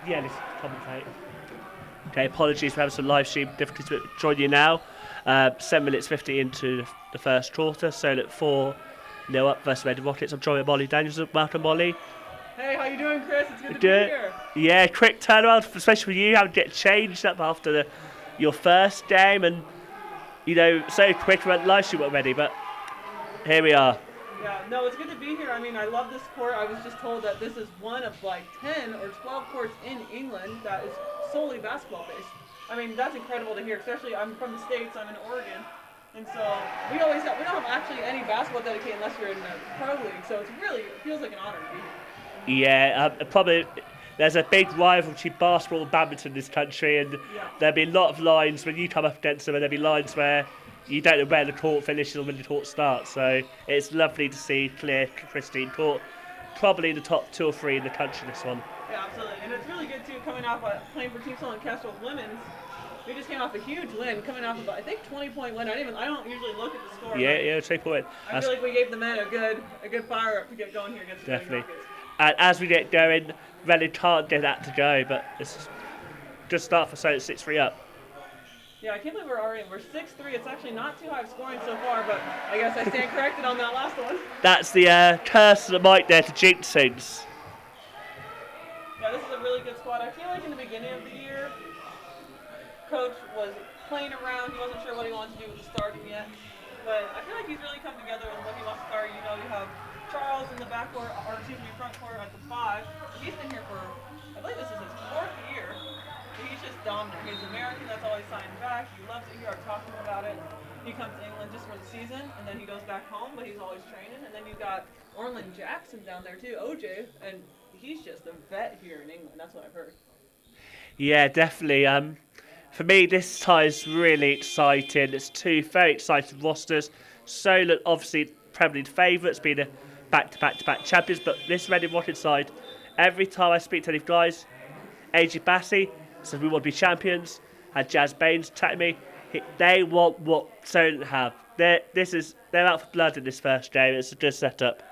Yeah, let's commentate. Okay, apologies for having some live stream difficulties, but join you now. 7 minutes 50 into the first quarter, Solent 4-0 up versus Red Rockets. I'm joined by Molly Daniels. Welcome, Molly. Hey, how you doing, Chris? It's good to Do be it. here. Yeah, quick turnaround, especially for you, having to get changed up after your first game, and so quick. We went live stream already, but here we are. Yeah, no, it's good to be here. I mean, I love this court. I was just told that this is one of like 10 or 12 courts in England that is solely basketball based. I mean, that's incredible to hear. Especially, I'm from the States. I'm in Oregon, and so we don't have actually any basketball dedicated unless you're in the pro league. So it feels like an honor to be here. Yeah, probably there's a big rivalry between basketball and badminton in this country, and Yeah. there'll be a lot of lines when you come up against them, and there'll be lines where you don't know where the court finishes or when the court starts. So it's lovely to see clear, pristine court. Probably the top 2 or 3 in the country, this one. Yeah, absolutely. And it's really good, too, coming off playing for Team Solent Kestrels women's. We just came off a huge win, coming off of, I think, 20-point win. I don't usually look at the score. Yeah, 2 point. I feel like we gave the men a good fire up to get going here against the Definitely. Rockets. And as we get going, really can't get that to go, but it's just start for Solent 6-3 up. Yeah, I can't believe we're 6-3. It's actually not too high of scoring so far, but I guess I stand corrected on that last one. That's the curse of the mic there to jinx things. Yeah, this is a really good squad. I feel like in the beginning of the year, Coach was playing around. He wasn't sure what he wanted to do with the starting yet. But I feel like he's really come together with what he wants to start. You have Charles in the backcourt, or excuse me, front court at the 5. He's been here for, I believe this is his 4th year. He's just dominant. He's American, that's always signing back. He loves it here, I'm talking about it. He comes to England just for the season, and then he goes back home, but he's always training. And then you've got Orland Jackson down there too, OJ, and he's just a vet here in England. That's what I've heard. Yeah, definitely. For me, this tie is really exciting. It's 2 very exciting rosters. Solent, obviously, Premier League favourites, being the back-to-back champions. But this Reading Rocket side, every time I speak to any guys, AJ Bassi says we want to be champions. And Jazz Baines chatting me, they want what Solent have. They're out for blood in this first game. It's a good setup.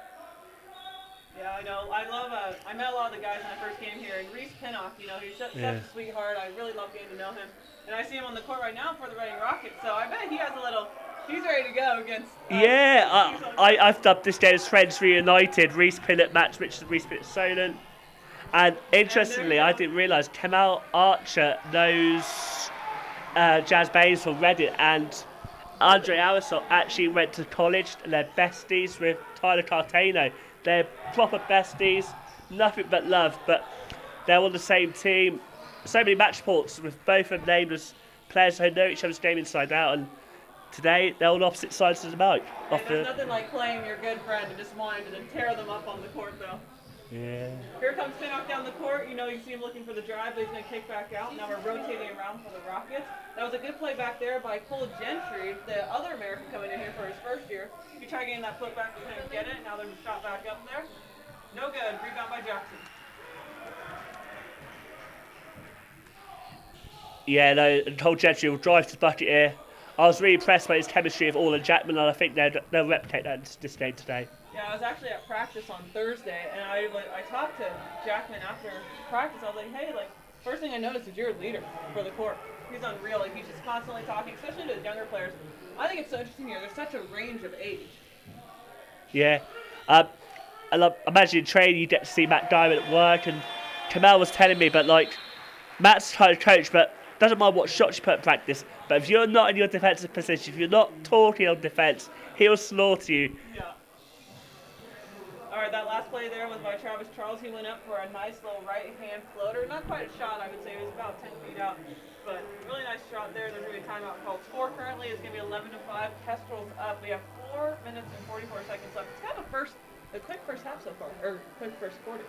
Yeah, I know. I met a lot of the guys when I first came here, and Reese Pinnock, he's such a sweetheart. I really love getting to know him. And I see him on the court right now for the Reading Rockets, so I bet he's ready to go against... I've dubbed this game as Friends Reunited. Reese Pinnock match, which is Reese Pinnock Solent. And interestingly, I didn't realise Kemal Archer knows Jazz Baines from Reddit, and Andre Arisot actually went to college, and they're besties with Tyler Cartano. They're proper besties, nothing but love, but they're on the same team. So many match reports with both of them named as players who know each other's game inside out, and today they're on opposite sides of the mic. There's nothing like playing your good friend and just wanting to tear them up on the court, though. Yeah. Here comes Pinnock down the court. You see him looking for the drive, but he's going to kick back out. Now we're rotating around for the Rockets. That was a good play back there by Cole Gentry, the other American coming in here for his first year. He tried getting that foot back, but couldn't get it. Now there's a shot back up there. No good. Rebound by Jackson. Yeah, no, Cole Gentry will drive to the bucket here. I was really impressed by his chemistry with Orland Jackman, and I think they'll replicate that in this game today. Yeah, I was actually at practice on Thursday, and I talked to Jackman after practice. I was like, hey, first thing I noticed is you're a leader for the court. He's unreal. He's just constantly talking, especially to the younger players. I think it's so interesting here. There's such a range of age. Yeah. I imagine in training you get to see Matt Diamond at work, and Kamal was telling me, but Matt's kind of coach, but doesn't mind what shots you put in practice. But if you're not in your defensive position, if you're not talking on defense, he'll slaughter you. Yeah. All right, that last play there was by Travis Charles. He went up for a nice little right-hand floater. Not quite a shot, I would say. It was about 10 feet out. But really nice shot there. There's going to be a timeout called. Score currently is going to be 11-5. Kestrels up. We have 4 minutes and 44 seconds left. It's kind of a quick first half so far, or quick first quarter.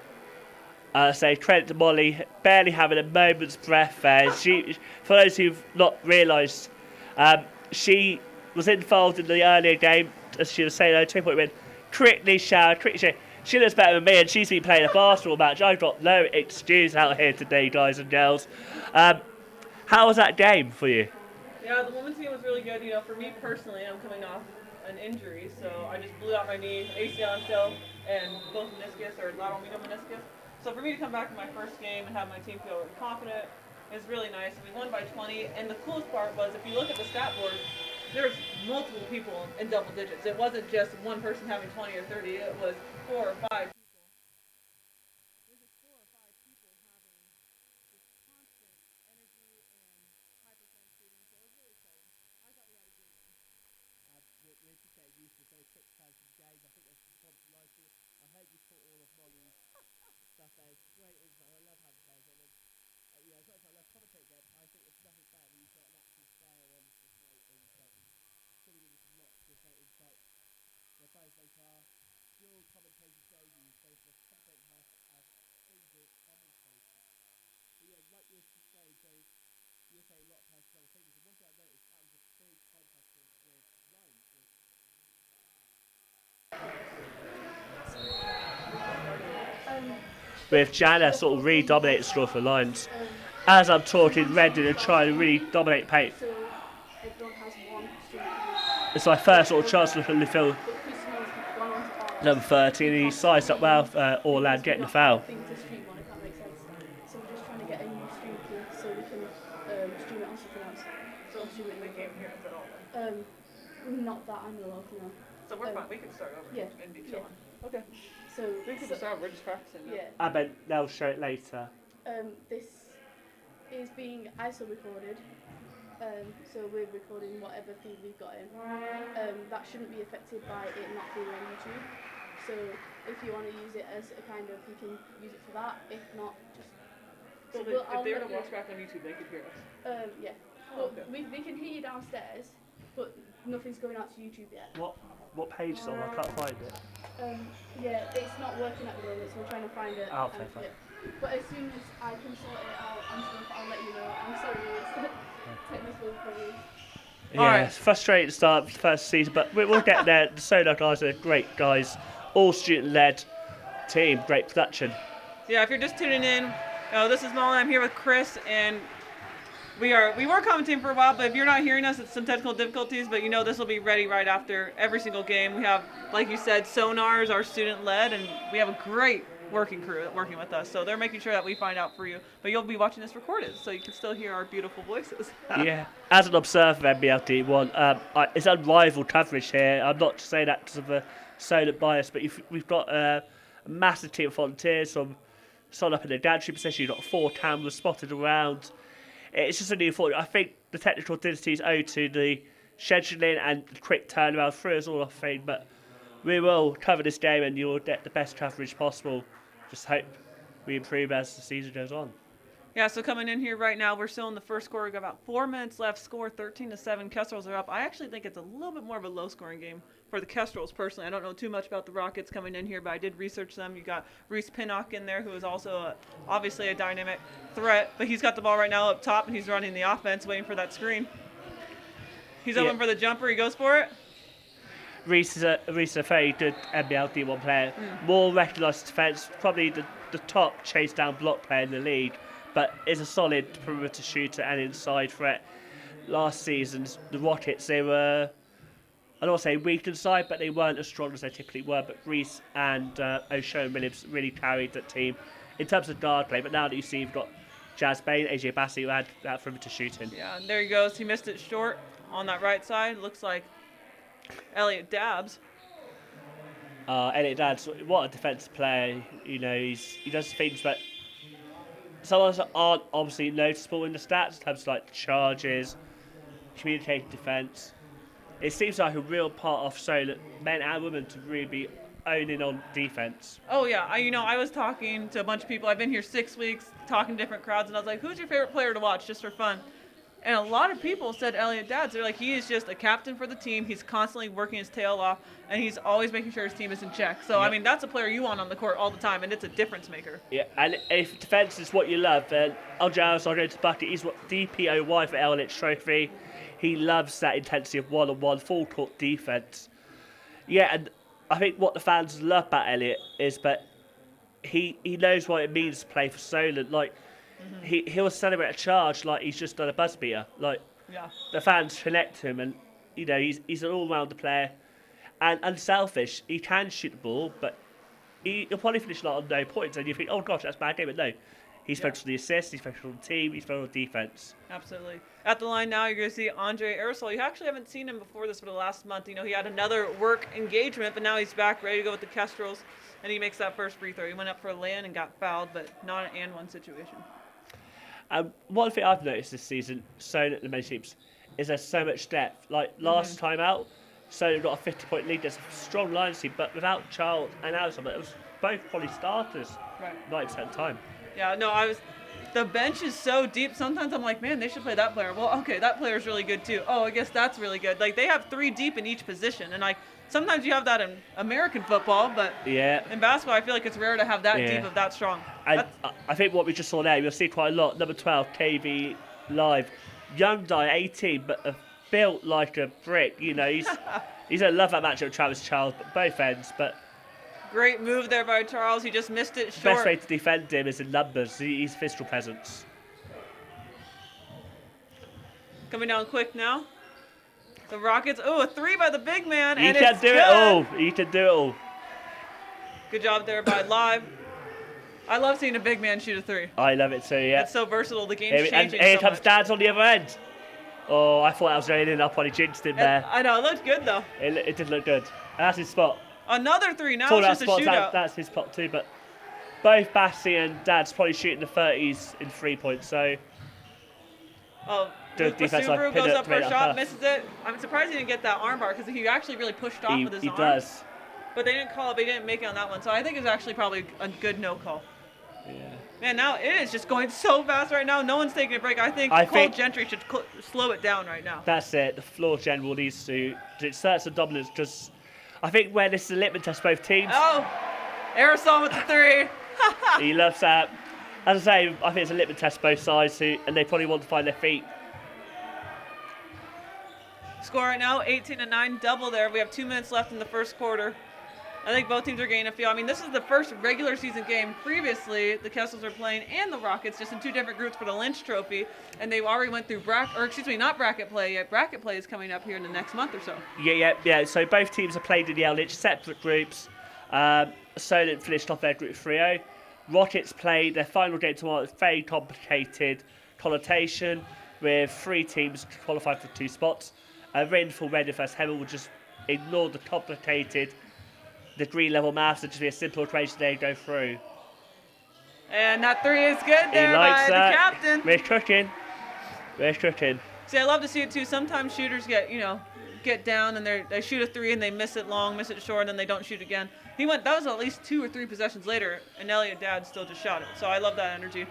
Say credit to Molly, barely having a moment's breath there. For those who've not realised, she was involved in the earlier game, as she was saying, 2-point win. Quickly showered, She looks better than me, and she's been playing a basketball match. I've got no excuse out here today, guys and girls. How was that game for you? Yeah, the women's team was really good. For me personally, I'm coming off an injury, so I just blew out my knee, ACL until, and both meniscus or lateral medial meniscus. So for me to come back to my first game and have my team feel really confident is really nice. We won by 20, and the coolest part was if you look at the stat board, there's multiple people in double digits. It wasn't just one person having 20 or 30. It was 4 or 5 people. There's just 4 or 5 people having this constant energy and high percent shooting. So it was really exciting. I thought we had a great game. We're just getting used to very quick times of the game. I think that's responsibility. I hope you caught all of Molly's stuff there. It's great insight. I love having players on. And, as much as I love commentating them, I think it's nothing better when you've got an actual player on with great insight. Giving you lots of great insight. They're both are skilled commentators they use, both the commentating half as single commentators. But like you were saying, so you were saying a lot of players strong fingers. And one thing I noticed, that was a big contrast with lines. With Jana sort of really dominating score for lines. As I'm talking, Redding and trying to really dominate paint. So everyone has one stream. It's my first sort of chance to look at the film. But Christina's gone on to ours. Number 13, and he sized up well for Orland getting the foul. Things to stream on, if that makes sense. So we're just trying to get a new stream key so we can stream it on something else. So we'll stream it in the game here at all. Not that I know of, no. So we're fine. We can start over. Yeah. And be Yeah. chilling. Okay. So We can start. We're just practicing. Now. yeah. I bet they'll show it later. This is being ISO recorded. So we're recording whatever feed we've got in. That shouldn't be affected by it not being on YouTube. So if you want to use it as a kind of, you can use it for that. If not, just. So but if they were to let watch back on YouTube, they could hear us. Yeah. Oh, But okay. we can hear you downstairs, but nothing's going out to YouTube yet. What page is it on? I can't find it. Yeah, it's not working at the moment, so we're trying to find it. Oh, fair, fair. Yeah. But as soon as I can sort it out and stuff, I'll let you know. I'm sorry, it's technical problems. Yeah, Alright. it's frustrating to start the first season, but we'll get there. The Solar guys are great guys, all student-led team, great production. Yeah, if you're just tuning in, this is Molly. I'm here with Chris, and we were commentating for a while, but if you're not hearing us, it's some technical difficulties, but this will be ready right after every single game. We have, like you said, Sonars, our student-led, and we have a great working crew working with us, so they're making sure that we find out for you. But you'll be watching this recorded, so you can still hear our beautiful voices. Yeah, as an observer of NBL1, it's unrivaled coverage here. I'm not saying that because of a Solar bias, but we've got a massive team of volunteers from Solent up in the gantry position. You've got 4 cameras spotted around. It's just really important. I think the technical difficulties owe to the scheduling and the quick turnaround through us all off thing, but we will cover this game and you'll get the best coverage possible. Just hope we improve as the season goes on. Yeah, so coming in here right now, we're still in the first quarter. We've got about 4 minutes left. Score 13-7. Kestrels are up. I actually think it's a little bit more of a low-scoring game for the Kestrels, personally. I don't know too much about the Rockets coming in here, but I did research them. You got Reese Pinnock in there, who is also obviously a dynamic threat, but he's got the ball right now up top, and he's running the offense, waiting for that screen. He's open for the jumper. He goes for it. Reese is a very good NBL D1 player. More recognised defence, probably the top chase down block player in the league, but is a solid perimeter shooter and inside threat. Last season, the Rockets, they were, I don't want to say weak inside, but they weren't as strong as they typically were. But Reese and O'Shea Williams really carried that team in terms of guard play. But now that you see you've got Jazz Bain, AJ Bassey, who had that perimeter shooting. Yeah, and there he goes. He missed it short on that right side. Looks like Elliot Dabbs. Elliot Dabbs, what a defensive player. He does things that some of us aren't obviously noticeable in the stats, in terms of like charges, communicating defence. It seems like a real part of Solent, men and women, to really be owning on defence. Oh yeah, I was talking to a bunch of people. I've been here 6 weeks, talking to different crowds, and I was like, "Who's your favorite player to watch, just for fun?" And a lot of people said Elliot Dabbs. They're like, he is just a captain for the team. He's constantly working his tail off, and he's always making sure his team is in check. So, I mean, that's a player you want on the court all the time, and it's a difference maker. Yeah, and if defence is what you love, then Aljaros, I'll go to bucket. He's what DPOY for Elliot's trophy. He loves that intensity of one-on-one, full-court defence. Yeah, and I think what the fans love about Elliot is that he knows what it means to play for Solent. Like, he'll celebrate a charge like he's just done a buzzer beater. Like, Yeah. the fans connect to him, and he's an all-rounder player and unselfish. He can shoot the ball, but he'll probably finish a lot on no points, and you think, oh gosh, that's a bad game, but no. He's focused on the assists, he's focused on the team, he's focused on defense. Absolutely. At the line now, you're going to see Andre Aerosol. You actually haven't seen him before this for the last month. You know, he had another work engagement, but now he's back, ready to go with the Kestrels, and he makes that first free throw. He went up for a lay-in and got fouled, but not an and one situation. One thing I've noticed this season, Solent, the men's teams, is there's so much depth. Like last time out, Solent got a 50-point lead. There's a strong line team, but without Child and Alison, it was both probably starters 90% of the time. Yeah, no, the bench is so deep. Sometimes I'm like, man, they should play that player. Well, okay, that player's really good too. Oh, I guess that's really good. Like, they have 3 deep in each position. And, like, sometimes you have that in American football, but in basketball, I feel like it's rare to have that deep of that strong. And I think what we just saw there, you'll see quite a lot. Number 12, KV Live. Young guy, 18, but built like a brick. You know, he's going to love that matchup with Travis Charles, but both ends. But great move there by Charles. He just missed it short. Best way to defend him is in numbers. He's physical presence. Coming down quick now. The Rockets. Oh, a 3 by the big man. He and can it's do good. it all. He can do it all. Good job there by Live. I love seeing a big man shoot a 3. I love it too, yeah. It's so versatile. The game's changing and here so comes much. Dad's on the other end. Oh, I thought I was raining up on he jinxed him there. I know, it looked good though. It did look good. That's his spot. Another 3 now. It's all It's that just a spot, shootout. that's his spot too, but both Bassi and Dad's probably shooting the 30s in 3 points, so Luke defense, Basubru like, goes pin it, up for a made it shot, up. misses it. I'm surprised he didn't get that arm bar because he actually really pushed off with his he arm. does. But they didn't call it, but he didn't make it on that one. So I think it's actually probably a good no call. Yeah. Man, now it is just going so fast right now. No one's taking a break. I think Gentry should slow it down right now. That's it. The floor general needs to assert some dominance because I think where this is a litmus test both teams. Oh, Aerosol with the 3. He loves that. As I say, I think it's a litmus test both sides, and they probably want to find their feet. Score right now, 18-9, double there. We have 2 minutes left in the first quarter. I think both teams are gaining a feel. I mean, this is the first regular season game. Previously, the Kestrels were playing and the Rockets just in 2 different groups for the Lynch Trophy, and they already went through not bracket play yet. Bracket play is coming up here in the next month or so. Yeah. So both teams have played in the Lynch separate groups. Solent finished off their group 3-0. Rockets played their final game tomorrow. It's very complicated connotation with 3 teams qualified for 2 spots. Written for Reading vs Hemel will just ignore the complicated degree level maths and just be a simple equation they go through. And that 3 is good there by the captain. We're cooking. See, I love to see it too. Sometimes shooters get down and they shoot a 3 and they miss it long, miss it short, and then they don't shoot again. That was at least 2 or 3 possessions later, and Elliot Dad still just shot it. So I love that energy.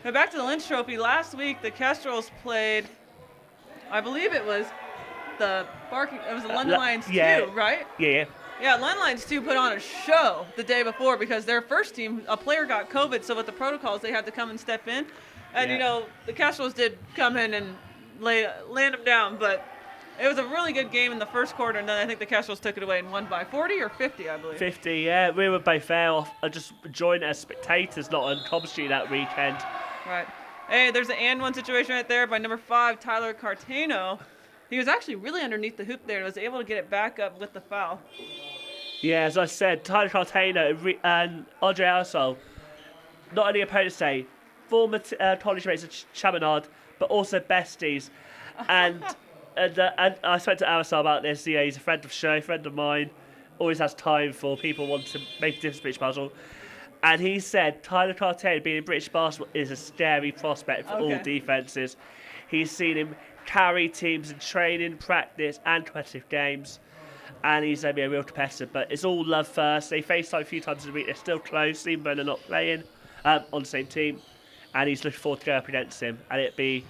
Now back to the Lynch Trophy. Last week the Kestrels played, I believe it was the London Lions 2, right? Yeah. Yeah, London Lions 2 put on a show the day before because their first team, a player got COVID, so with the protocols, they had to come and step in. And, the Kestrels did come in and land them down, but it was a really good game in the first quarter, and then I think the Kestrels took it away and won by 40 or 50, I believe. 50, yeah. We were both there, just joined as spectators, not on Cobb Street that weekend. Right. Hey, there's an and one situation right there by number 5, Tyler Cartano. He was actually really underneath the hoop there and was able to get it back up with the foul. Yeah, as I said, Tyler Cartano and Andre Arsol, not only opponents say, former college mates of Chaminade, but also besties. And I spoke to Arsol about this. Yeah, he's a friend of the show, friend of mine, always has time for people who want to make a difference in British basketball. And he said Tyler Cartano being in British basketball is a scary prospect for all defences. He's seen him carry teams in training, practice, and competitive games. And he's going to be a real competitor. But it's all love first. They FaceTime a few times a week. They're still close, even though they're not playing on the same team. And he's looking forward to going up against him. And it'd be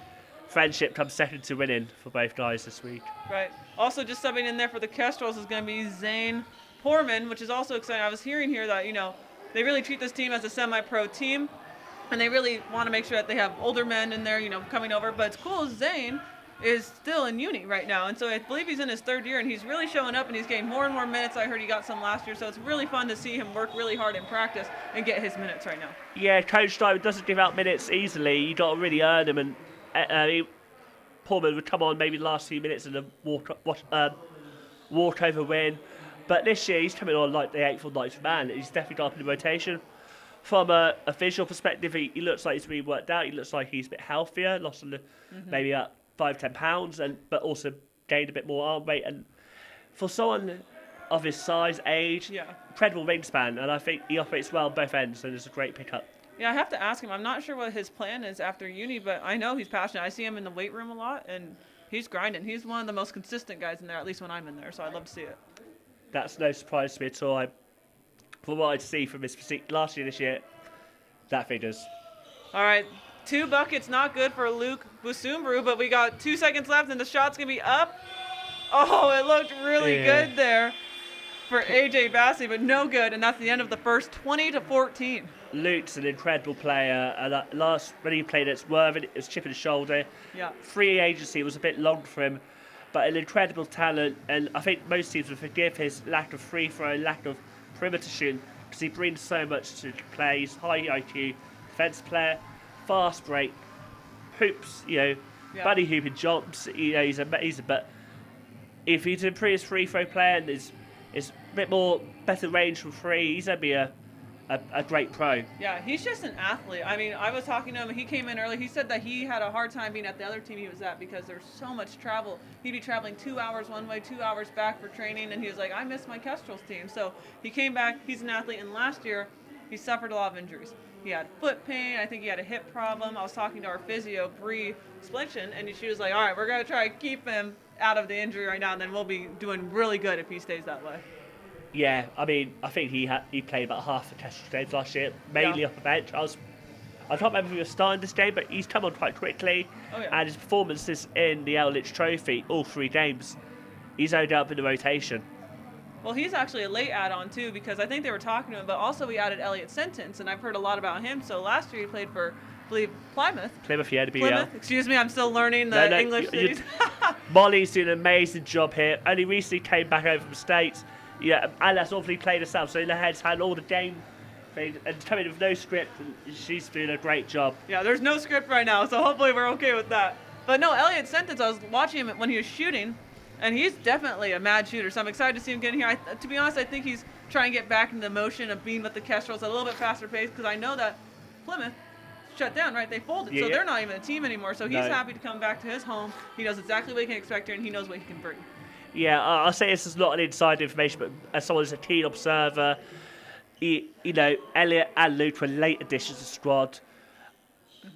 friendship comes second to winning for both guys this week. Right. Also, just subbing in there for the Kestrels is going to be Zane Poorman, which is also exciting. I was hearing here that, they really treat this team as a semi-pro team. And they really want to make sure that they have older men in there, coming over. But it's cool, Zane is still in uni right now. And so I believe he's in his 3rd year, and he's really showing up, and he's getting more and more minutes. I heard he got some last year. So it's really fun to see him work really hard in practice and get his minutes right now. Yeah, Coach Diamond doesn't give out minutes easily. You got to really earn them. And Pullman would come on maybe the last few minutes in a walkover win. But this year he's coming on like the 8th or 9th man. He's definitely got up in the rotation. From a visual perspective, he looks like he's really worked out. He looks like he's a bit healthier, lost maybe up 5-10 pounds, but also gained a bit more arm weight. And for someone of his size, age, incredible wingspan, and I think he operates well on both ends, and it's a great pickup. Yeah, I have to ask him. I'm not sure what his plan is after uni, but I know he's passionate. I see him in the weight room a lot, and he's grinding. He's one of the most consistent guys in there, at least when I'm in there, so I'd love to see it. That's no surprise to me at all. From what I see from his physique last year, this year, that figures. All right, 2 buckets, not good for Luke Busumbru, but we got 2 seconds left, and the shot's going to be up. Oh, it looked really good there for AJ Bassey, but no good, and that's the end of the first 20-14. Luke's an incredible player. And when he played at Swerve, it was chipping his shoulder. Yeah. Free agency was a bit long for him, but an incredible talent. And I think most teams would forgive his lack of free throw, lack of perimeter shooting, because he brings so much to play. He's high IQ, defense player, fast break, hoops. Buddy hooping jumps. He's amazing. But if he's an improved free throw player and is a bit more better range from free, he's gonna be a great pro. Yeah, he's just an athlete. I mean, I was talking to him, and he came in early. He said that he had a hard time being at the other team he was at because there's so much travel. He'd be traveling 2 hours one way, 2 hours back for training, and he was like, I miss my Kestrels team. So he came back. He's an athlete, and last year he suffered a lot of injuries. He had foot pain. I think he had a hip problem. I was talking to our physio, Bree Splinchen, and she was like, all right, we're going to try to keep him out of the injury right now, and then we'll be doing really good if he stays that way. Yeah, I mean, I think he played about half the Kestrels games last year, mainly off the bench. I can't remember if he was starting this game, but he's come on quite quickly. And his performances in the Ellich Trophy, all 3 games, he's only up in the rotation. Well, he's actually a late add-on, too, because I think they were talking to him, but also we added Elliot Sentence, and I've heard a lot about him. So last year he played for, I believe, Plymouth. Plymouth, yeah, the BBL. Plymouth, excuse me, I'm still learning the English cities. Molly's doing an amazing job here. Only recently came back over from the States. Yeah, and that's obviously played herself, so in her head's had all the game things and coming with no script, and she's doing a great job. Yeah, there's no script right now, so hopefully we're okay with that. But no, Elliot Sentence, I was watching him when he was shooting, and he's definitely a mad shooter, so I'm excited to see him get in here. To be honest, I think he's trying to get back into the motion of being with the Kestrels at a little bit faster pace, because I know that Plymouth shut down, right? They folded, so they're not even a team anymore, so he's happy to come back to his home. He knows exactly what he can expect here, and he knows what he can bring. Yeah, I'll say this is not an inside information, but as someone who's a keen observer, Elliot and Luke were late additions to the squad.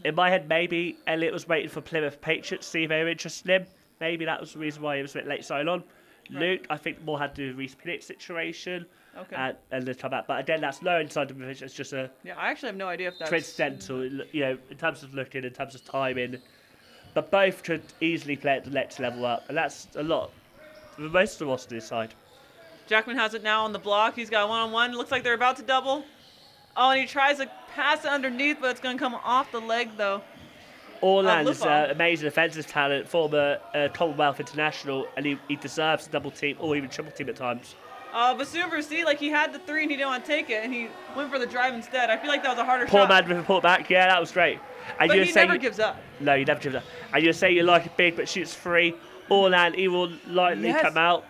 In my head, maybe Elliot was waiting for Plymouth Patriots to see if they were interested in him. Maybe that was the reason why he was a bit late signing on. Right. Luke, I think, more had to do with Reece Pinnock's situation. Okay. And the time back. But again, that's no inside information. It's just a I actually have no idea if that's coincidental. In terms of looking, in terms of timing. But both could easily play at the next level up, and that's a lot. Most of the roster this side. Jackman has it now on the block. He's got one-on-one. Looks like they're about to double. Oh, and he tries to pass it underneath, but it's going to come off the leg, though. Orland is amazing offensive talent, former Commonwealth international, and he deserves a double team or even triple team at times. Basumbru, see, he had the 3 and he didn't want to take it, and he went for the drive instead. I feel like that was a harder Poor shot. man with a put back. Yeah, that was great. And but he never gives up. No, he never gives up. And you say you like it big, but shoots 3. Orland, he will lightly come out,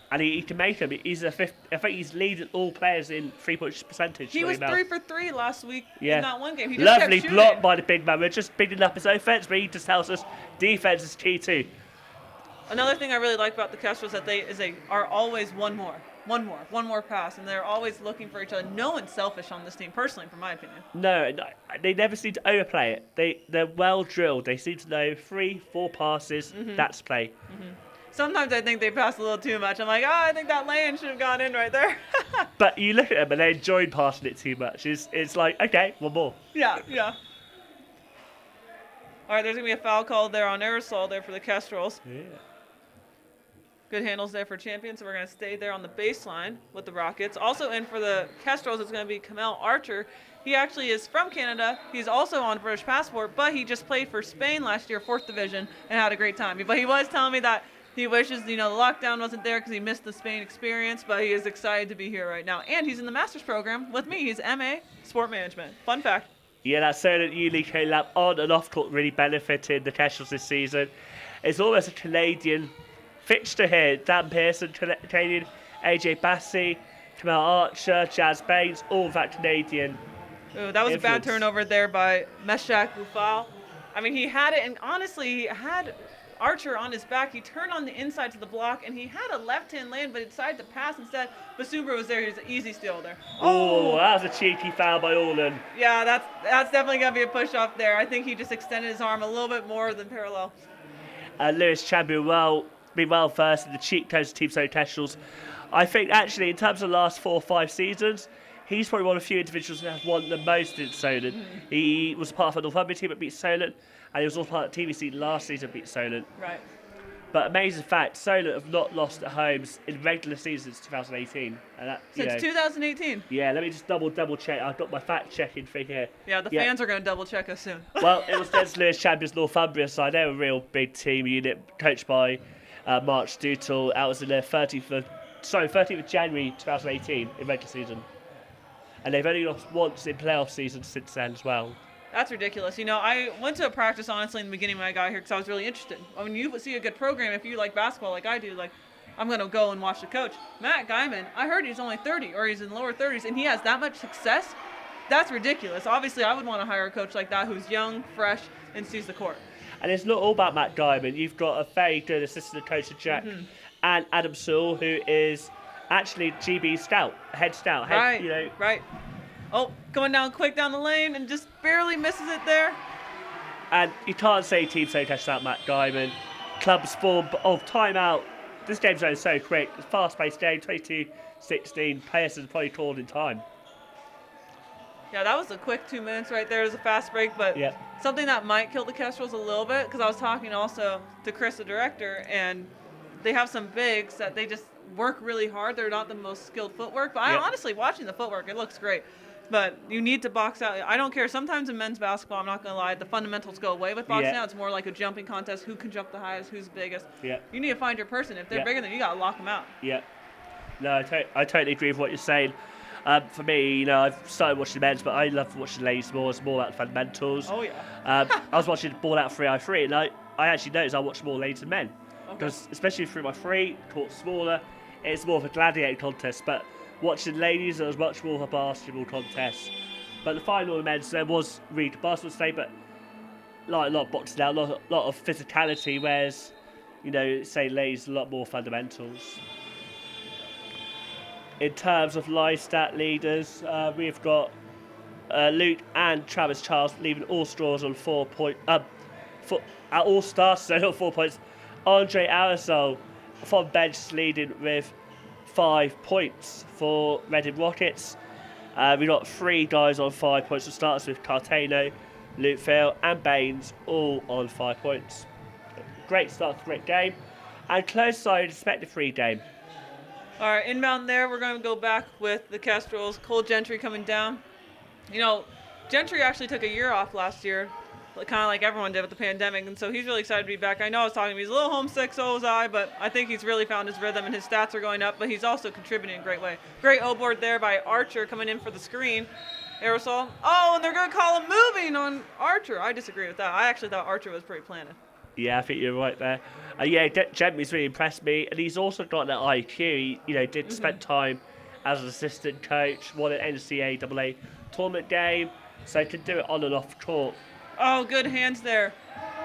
and he can make them. He's a fifth. I think he's leading all players in 3-point percentage. He was 3 for 3 last week in that one game. He just lovely kept block by the big man. We're just bigging up his offense, but he just tells us defense is key too. Another thing I really like about the Kestrels is they are always one more pass, and they're always looking for each other. No one's selfish on this team, personally, from my opinion. No, they never seem to overplay it. They're well drilled. They seem to know 3-4 passes. That's play. Sometimes I think they pass a little too much. I'm like, I think that lane should have gone in right there. But you look at them and they enjoy passing it too much. It's like, okay, one more. Yeah. All right, there's going to be a foul call there on Aerosol there for the Kestrels. Yeah. Good handles there for Champions, so we're going to stay there on the baseline with the Rockets. Also in for the Kestrels is going to be Kamel Archer. He actually is from Canada. He's also on British passport, but he just played for Spain last year, 4th Division, and had a great time. But he was telling me that he wishes, the lockdown wasn't there because he missed the Spain experience, but he is excited to be here right now. And he's in the master's program with me. He's MA Sport Management. Fun fact. Yeah, that Solent U-League lab on and off court really benefited the Kestrels this season. It's almost a Canadian fixture here. Dan Pearson, Canadian, AJ Bassi, Kamal Archer, Jazz Baines, all of that Canadian. Ooh, that was a bad influence. turnover there by Meshach Bufal. I mean, he had it, and honestly, he had Archer on his back. He turned on the inside to the block, and he had a left-hand land, but he decided to pass instead. Basumba was there. He was an easy steal there. Oh, that was a cheeky foul by Orland. Yeah, that's definitely going to be a push-off there. I think he just extended his arm a little bit more than parallel. Lewis Champion been well versed in the cheat codes of Team Solent Kestrels. I think actually in terms of the last 4 or 5 seasons, he's probably one of the few individuals that have won the most in Solent. He was part of a Northumbria team that beat Solent, and he was also part of the TVC last season that beat Solent. Right. But amazing fact, Solent have not lost at homes in regular season since 2018. And that, Since 2018. Yeah, let me just double check. I've got my fact checking thing here. Yeah, the fans are going to double check us soon. Well, it was against Lewis Champions Northumbria side. They're a real big team unit, coached by Mark Stoutel. That was in their 13th of January 2018 in regular season. And they've only lost once in playoff season since then as well. That's ridiculous. You know, I went to a practice, honestly, in the beginning when I got here because I was really interested. When you see a good program, if you like basketball like I do, like, I'm going to go and watch the coach. Matt Guyman, I heard he's only 30 or he's in the lower 30s, and he has that much success. That's ridiculous. Obviously, I would want to hire a coach like that who's young, fresh, and sees the court. And it's not all about Matt Guyman. You've got a very good assistant coach, Jack, and Adam Sewell, who is actually GB scout, head scout. Right. Oh, going down quick down the lane and just barely misses it there. And you can't say Team Solent without Matt Guyman. Clubs form of timeout. This game's going so quick. It's a fast-paced game, 22-16. Players are probably called in time. Yeah, that was a quick 2 minutes right there. It was a fast break, but something that might kill the Kestrels a little bit, because I was talking also to Chris, the director, and they have some bigs that they just work really hard. They're not the most skilled footwork, but I honestly, watching the footwork, it looks great. But you need to box out. I don't care. Sometimes in men's basketball, I'm not going to lie, the fundamentals go away with boxing out. It's more like a jumping contest. Who can jump the highest? Who's biggest? Yeah. You need to find your person. If they're bigger than you, got to lock them out. Yeah. No, I totally agree with what you're saying. For me, you know, I've started watching the men's, but I love watching the ladies more. It's more about the fundamentals. Oh, yeah. I was watching ball out 3x3, and I actually noticed I watch more ladies than men. Because especially through my 3, court's smaller, it's more of a gladiator contest. But watching ladies, it was much more of a basketball contest. But the final of the men's, there was really basketball today, but like a lot of boxing out, a lot of physicality, whereas, you know, say ladies, a lot more fundamentals. In terms of live stat leaders, we've got Luke and Travis Charles leaving all straws on 4 points. All stars, so not 4 points. Andre Aerosol from bench leading with 5 points for Reading Rockets. We've got 3 guys on 5 points. It starts with Cartano, Luke Phil, and Baines, all on 5 points. Great start to the great game, and close side expected 3 game. All right, inbound there, we're going to go back with the Kestrels. Cole Gentry coming down. You know, Gentry actually took a year off last year, kind of like everyone did with the pandemic, and so he's really excited to be back. I know I was talking to him, he's a little homesick, so was I, but I think he's really found his rhythm, and his stats are going up, but he's also contributing in a great way. Great O-board there by Archer coming in for the screen. Aerosol. Oh, and they're going to call him moving on Archer. I disagree with that. I actually thought Archer was pretty planted. Yeah, I think you're right there. Gentry's really impressed me, and he's also got that IQ. He, did spend time as an assistant coach, won an NCAA tournament game, so he can do it on and off court. Oh, good hands there.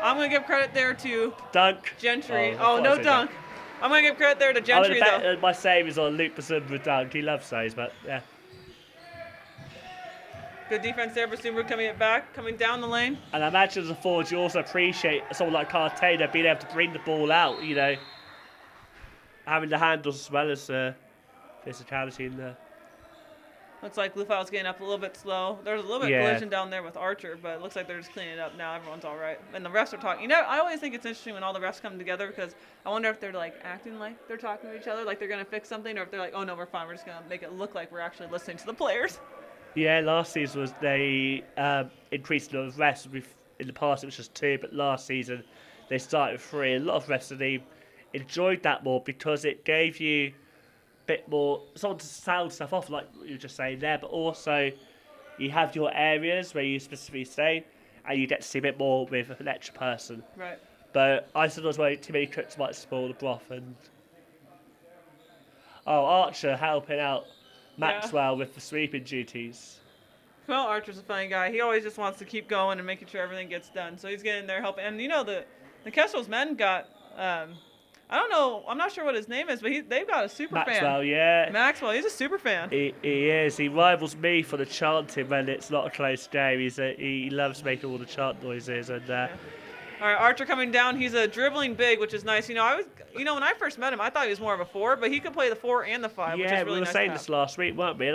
I'm going to give credit there to Dunk. Gentry. Oh, no dunk. I'm going to give credit there to Gentry, though. My save is on Luke Basumba dunk. He loves those, but yeah. Good defense there. Basumba coming it back, coming down the lane. And I imagine as a forward, you also appreciate someone like Cartano being able to bring the ball out, having the handles as well as physicality in there. Looks like Lufau's getting up a little bit slow. There's a little bit of collision down there with Archer, but it looks like they're just cleaning it up now. Everyone's all right. And the refs are talking. I always think it's interesting when all the refs come together because I wonder if they're acting like they're talking to each other, like they're going to fix something, or if they're like, oh no, we're fine. We're just going to make it look like we're actually listening to the players. Yeah, last season they increased the refs. In the past it was just 2, but last season they started with 3. A lot of refs they enjoyed that more because it gave you a bit more someone to sound stuff off, like you were just saying there, but also you have your areas where you specifically stay, and you get to see a bit more with an extra person. Right. But I sometimes worry too many cooks might spoil the broth, and Oh, Archer helping out Maxwell with the sweeping duties. Well, Archer's a funny guy. He always just wants to keep going and making sure everything gets done. So he's getting there helping. And the Kestrels men got, I don't know, I'm not sure what his name is, but they've got a super Maxwell, fan. yeah. Maxwell, he's a super fan. He is. He rivals me for the chanting when it's not a close game. He loves making all the chant noises. And All right, Archer coming down. He's a dribbling big, which is nice. When I first met him, I thought he was more of a 4, but he could play the 4 and the 5, which is really nice. We were saying this last week, weren't we?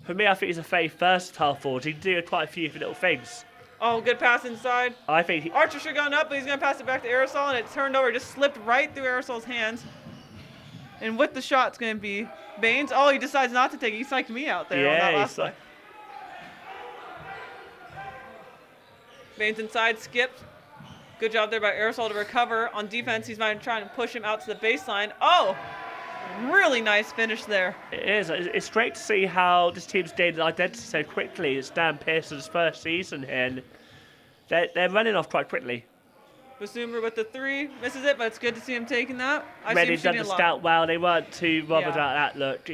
For me, I think he's a very versatile forward. He can do quite a few little things. Oh, good pass inside. I think Archer should have gone up, but he's going to pass it back to Aerosol, and it turned over, just slipped right through Aerosol's hands. And with the shot, it's going to be Baines. Oh, he decides not to take it. He psyched me out there on that last play. Baines inside, skipped. Good job there by Aerosol to recover. On defense, he's trying to push him out to the baseline. Oh, really nice finish there. It is. It's great to see how this team's gained an identity so quickly. It's Dan Pearson's first season here, and they're running off quite quickly. Basumber with the 3, misses it, but it's good to see him taking that. Reading done the scout well. They weren't too bothered about that look.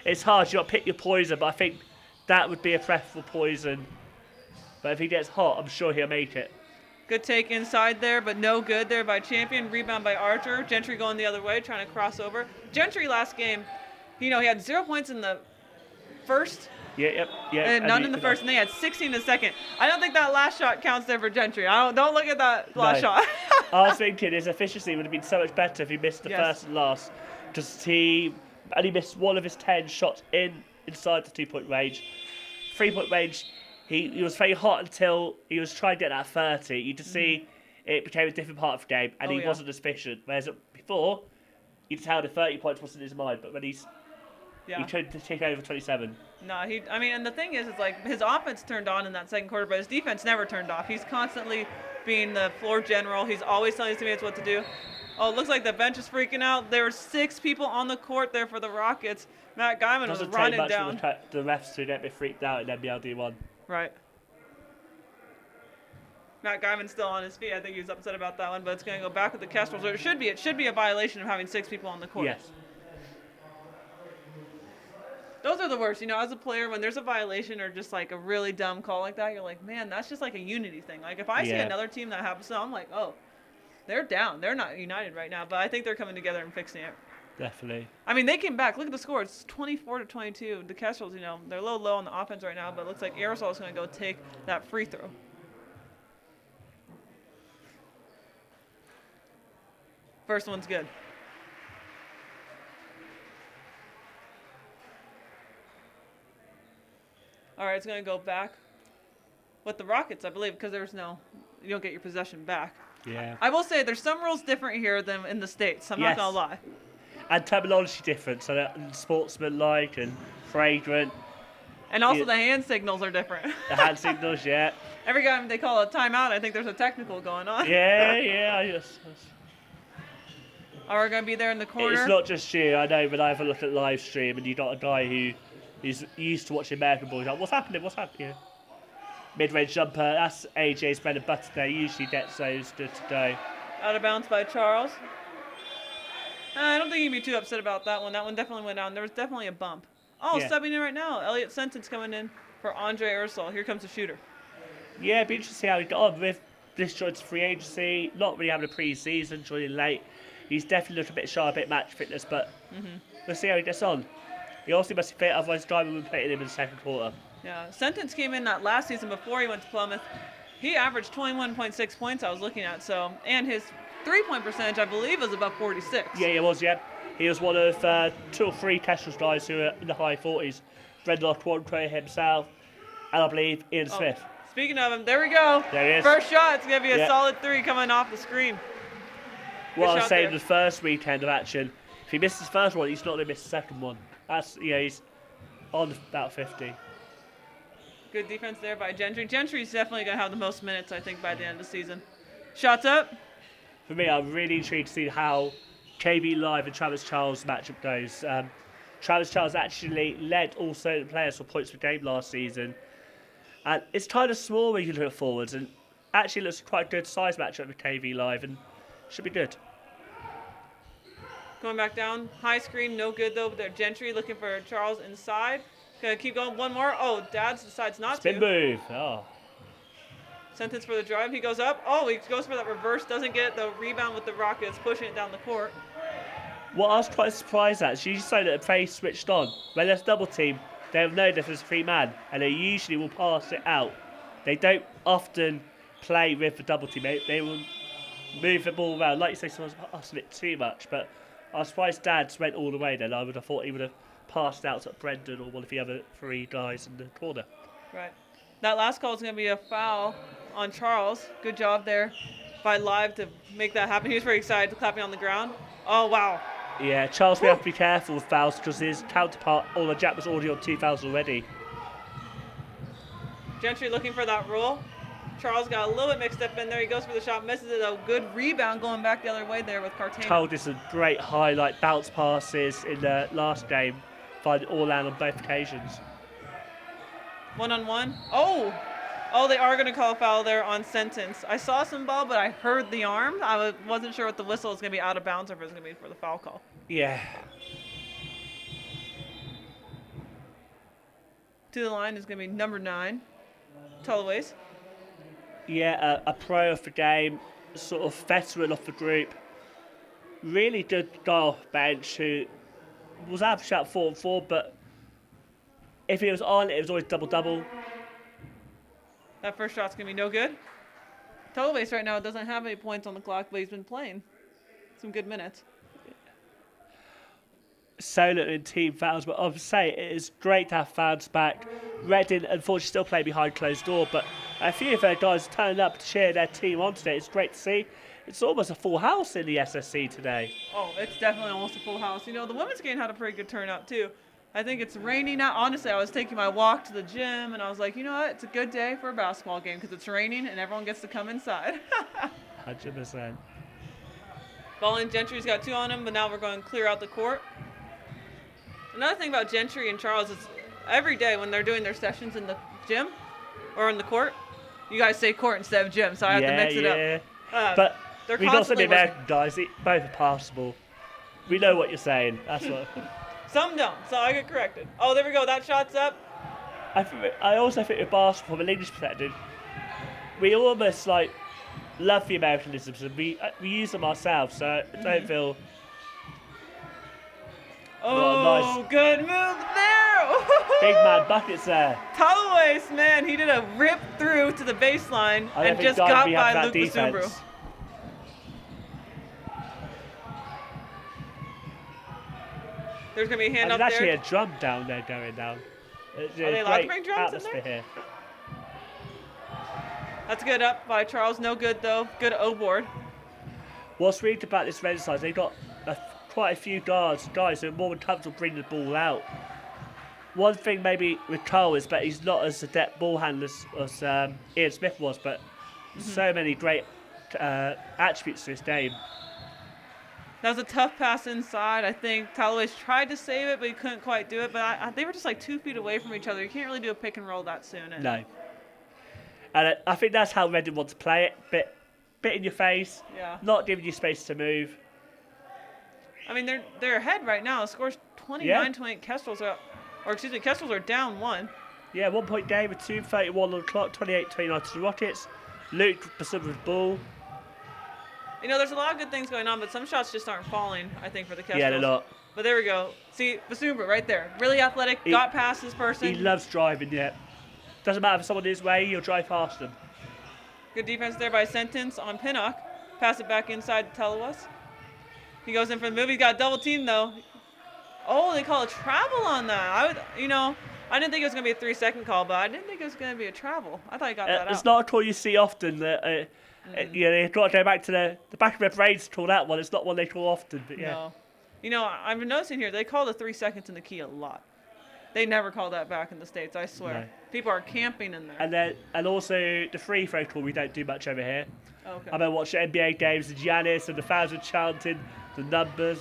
It's hard. You got to pick your poison, but I think that would be a preferable poison. But if he gets hot, I'm sure he'll make it. Good take inside there, but no good there by Champion. Rebound by Archer. Gentry going the other way, trying to cross over. Gentry last game, he had 0 points in the first. Yeah. And none in the first, and they had 16 in the second. I don't think that last shot counts there for Gentry. Don't look at that last shot. I was thinking his efficiency would have been so much better if he missed the first and last. Just he missed one of his 10 shots inside the 2-point range. 3-point range. He was very hot until he was trying to get that 30. You just see it became a different part of the game, and he wasn't as efficient. Whereas before, you could tell the 30 points wasn't in his mind, but when he tried to take over 27. No, and the thing is like his offense turned on in that second quarter, but his defense never turned off. He's constantly being the floor general. He's always telling his teammates what to do. Oh, it looks like the bench is freaking out. There were 6 people on the court there for the Rockets. Matt Guyman was running down. The refs to get me freaked out in NBL1. Right. Matt Guyman's still on his feet. I think he was upset about that one, but it's going to go back with the Kestrels. It should be a violation of having 6 people on the court. Yes. Those are the worst. As a player, when there's a violation or just like a really dumb call like that, you're like, man, that's just like a unity thing. Like if I see another team that happens to, I'm like, oh, they're down. They're not united right now. But I think they're coming together and fixing it. Definitely. They came back. Look at the score. It's 24-22. The Kestrels, they're a little low on the offense right now, but it looks like Aerosol is going to go take that free throw. First one's good. All right, it's going to go back with the Rockets, I believe, because you don't get your possession back. Yeah. I will say there's some rules different here than in the States. I'm not going to lie. And terminology different, so that sportsman-like and fragrant. And also the hand signals are different. The hand signals, yeah. Every time they call a timeout, I think there's a technical going on. Yeah. Yes. Oh, we're going to be there in the corner. It's not just you. I know when I have a look at live stream and you've got a guy who is used to watching American boys, like, what's happening? Mid-range jumper, that's AJ's bread and butter there. Usually gets those good to go. Out of bounds by Charles. I don't think you'd be too upset about that one. That one definitely went down. There was definitely a bump. Oh, subbing in right now. Elliot Sentence coming in for Andre Aerosol. Here comes the shooter. Yeah, it'd be interesting to see how he got on with this joint free agency. Not really having a pre-season, joining late. He's definitely looked a bit shy, a bit match fitness, but we'll see how he gets on. He also must be fit, otherwise Diamond would play him in the second quarter. Yeah, Sentence came in that last season before he went to Plymouth. He averaged 21.6 points I was looking at, and his 3-point percentage, I believe, was above 46. Yeah, he was, yeah. He was one of 2 or 3 Kestrels guys who are in the high 40s. Redlock Quadre himself, and I believe Ian Smith. Speaking of him, there we go. There he is. First shot, it's going to be a solid 3 coming off the screen. What I was saying the first weekend of action, if he misses the first one, he's not going to miss the second one. He's on about 50. Good defense there by Gentry. Gentry's definitely going to have the most minutes, I think, by the end of the season. Shots up. For me, I'm really intrigued to see how KB Live and Travis Charles matchup goes. Travis Charles actually led all Solent players for points per game last season. And it's kind of small when you look at forwards, and actually looks quite a good size matchup with KB Live, and should be good. Going back down. High screen, no good though. They're Gentry looking for Charles inside. Gonna keep going. One more. Oh, Dads decides not Spin to. move. Oh. Sentence for the drive. He goes up. Oh, he goes for that reverse. Doesn't get the rebound with the Rockets, pushing it down the court. What I was quite surprised at is usually so that the face switched on. When there's double team, they'll know that there's a free man, and they usually will pass it out. They don't often play with the double team. They will move the ball around. Like you say, someone's passing it too much, but I was surprised Dads went all the way then. I would have thought he would have passed out to Brendan or one of the other 3 guys in the corner. Right. That last call is going to be a foul on Charles. Good job there by Live to make that happen. He was very excited, clapping on the ground. Oh, wow. Yeah, Charles, we have to be careful with fouls because his counterpart, Jack, was already on 2 fouls already. Gentry looking for that roll. Charles got a little bit mixed up in there. He goes for the shot, misses it. A good rebound going back the other way there with Cartagena. Told us some great highlight bounce passes in the last game. Find it all land on both occasions. 1-on-1. Oh, they are going to call a foul there on Sentence. I saw some ball, but I heard the arm. I wasn't sure what the whistle was going to be out of bounds or if it was going to be for the foul call. Yeah. To the line is going to be number 9, Tulloways. Yeah, a pro of the game, sort of veteran of the group. Really good guy off bench who was average at 4 and 4, but if he was on, it was always double-double. That first shot's going to be no good. Tulloways right now doesn't have any points on the clock, but he's been playing some good minutes. Solent in team fouls, but I would say it is great to have fans back. Reading, unfortunately, still play behind closed door, but a few of their guys turning up to cheer their team on today. It's great to see. It's almost a full house in the SSC today. Oh, it's definitely almost a full house. You know, the women's game had a pretty good turnout, too. I think it's raining now. Honestly, I was taking my walk to the gym, and I was like, you know what? It's a good day for a basketball game because it's raining and everyone gets to come inside. 100%. Ball in, Gentry's got 2 on him, but now we're going to clear out the court. Another thing about Gentry and Charles is every day when they're doing their sessions in the gym or in the court, you guys say court instead of gym, so I have to mix it up. But they're we got some constantly American guys. Both are passable. We know what you're saying. That's what. Some don't, so I get corrected. Oh, there we go. That shot's up. I also think with basketball, from an English perspective, we almost like love the Americanisms and we use them ourselves. So I don't feel. Oh, nice. Good move there. Big man buckets there. Tulloways, man, he did a rip through to the baseline and just got by Luke Basumbru. There's going to be a hand up there's there. actually a drum down there going down. Are they allowed to bring drums in there? Here. That's good up by Charles. No good, though. Good O-board. What's really about this red side, they've got quite a few guys who are more than comfortable bringing the ball out. One thing maybe with Cole is that he's not as adept ball handler as Ian Smith was, but so many great attributes to his game. That was a tough pass inside. I think Tulloways tried to save it, but he couldn't quite do it. But they were just like 2 feet away from each other. You can't really do a pick and roll that soon. No. And I think that's how Reading want to play it. Bit in your face, not giving you space to move. I mean, they're ahead right now. The score's 29-28. Kestrels are down 1. Yeah, 1 point game with 2:31 on the clock, 28-29 to the Rockets. Luke Basumbru's ball. You know, there's a lot of good things going on, but some shots just aren't falling, I think, for the Kestrels. Yeah, they're not. But there we go. See, Basumbru right there. Really athletic, got past this person. He loves driving, yeah. Doesn't matter if someone is way, he'll drive past them. Good defense there by Sentence on Pinnock. Pass it back inside to Tulloways. He goes in for the move. He's got a double team, though. Oh, they call a travel on that. I didn't think it was going to be a 3-second call, but I didn't think it was going to be a travel. I thought he got that out. It's not a call you see often. They've got to go back to the back of their brains to call that one. It's not one they call often, but yeah. No. You know, I've been noticing here, they call the 3 seconds in the key a lot. They never call that back in the States, I swear. No. People are camping in there. And also the free throw call we don't do much over here. Okay. I've been watching NBA games, and Giannis and the fans are chanting the numbers.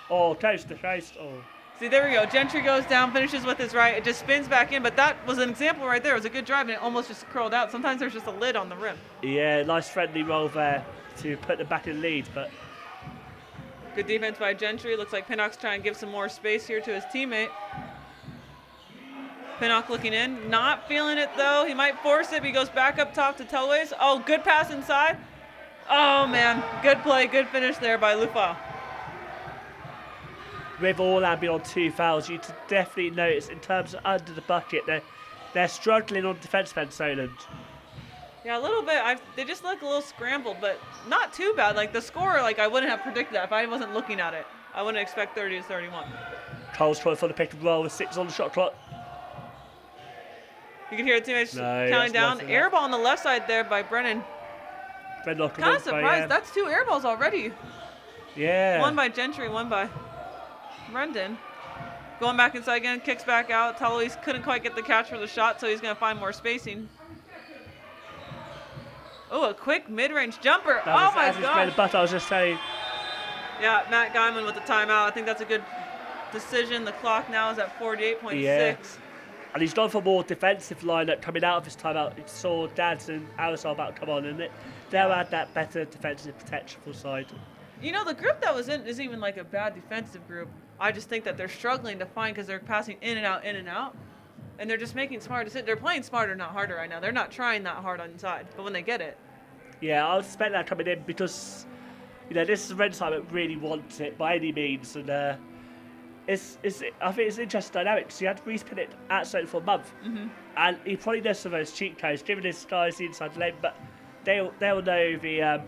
Coast to coast. Oh. See, there we go. Gentry goes down, finishes with his right. It just spins back in, but that was an example right there. It was a good drive, and it almost just curled out. Sometimes there's just a lid on the rim. Yeah, nice friendly roll there to put them back in the lead, but Good defense by Gentry. Looks like Pinnock's trying to give some more space here to his teammate. Pinnock looking in. Not feeling it, though. He might force it, but he goes back up top to Telways. Oh, good pass inside. Oh, man. Good play. Good finish there by Lufa. With Orland being on 2 fouls, you definitely notice in terms of under the bucket, they're struggling on defensive end, Solent. Yeah, a little bit. They just look a little scrambled, but not too bad. Like the score, like I wouldn't have predicted that if I wasn't looking at it. I wouldn't expect 30-31. Cole's trying for the pick and roll with 6 on the shot clock. You can hear the teammates counting down. Air ball on the left side there by Brennan. Kind of surprised. That's 2 air balls already. Yeah. One by Gentry, one by Brendan. Going back inside again, kicks back out. Tully's couldn't quite get the catch for the shot, so he's going to find more spacing. Oh, a quick mid-range jumper. Oh, my God. But I was just saying. Yeah, Matt Guyman with the timeout. I think that's a good decision. The clock now is at 48.6. Yeah. And he's gone for more defensive lineup coming out of his timeout. He saw Dance and Aerosol about to come on, and they'll add that better defensive protection for side. You know, the group that was in isn't even like a bad defensive group. I just think that they're struggling to find because they're passing in and out, and they're just making smart decisions. They're playing smarter, not harder right now. They're not trying that hard on inside, but when they get it. Yeah, I would expect that coming in because, this is a red side that really wants it by any means, and I think it's interesting dynamics. You had Reese Pinnett at Solent for a month, and he probably knows some of those cheat codes, giving his guys the inside lane, but they'll know the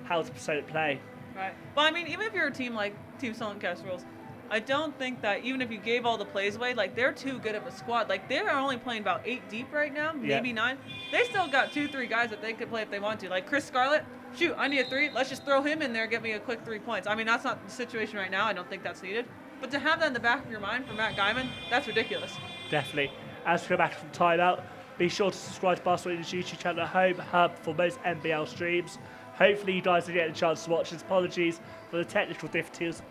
how to Solent play. Right. Well, I mean, even if you're a team like Team Solent Kestrels, I don't think that even if you gave all the plays away, like they're too good of a squad. Like they're only playing about 8 deep right now, maybe 9. They still got 2-3 guys that they could play if they want to. Like Chris Scarlett, shoot, I need a 3. Let's just throw him in there, get me a quick 3 points. I mean, that's not the situation right now. I don't think that's needed. But to have that in the back of your mind for Matt Guyman, that's ridiculous. Definitely. As we go back from timeout, be sure to subscribe to Barcelona YouTube channel at home hub for most NBL streams. Hopefully you guys are getting a chance to watch this. Apologies for the technical difficulties.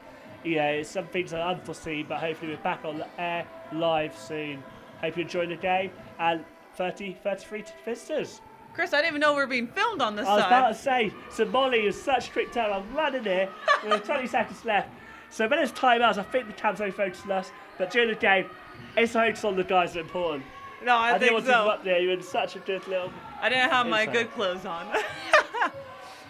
Yeah, some things are unforeseen, but hopefully we're back on the air live soon. Hope you enjoy the game, and 33 visitors. Chris, I didn't even know we were being filmed on this side. I was about to say, so Molly is such a quick turn. I'm running here with 20 seconds left. So when it's timeouts, I think the cam's only focused on us, but during the game, it's focused on the guys that are important. No, I think didn't want to so. go up there. You're in such a good little... I didn't have my good clothes on.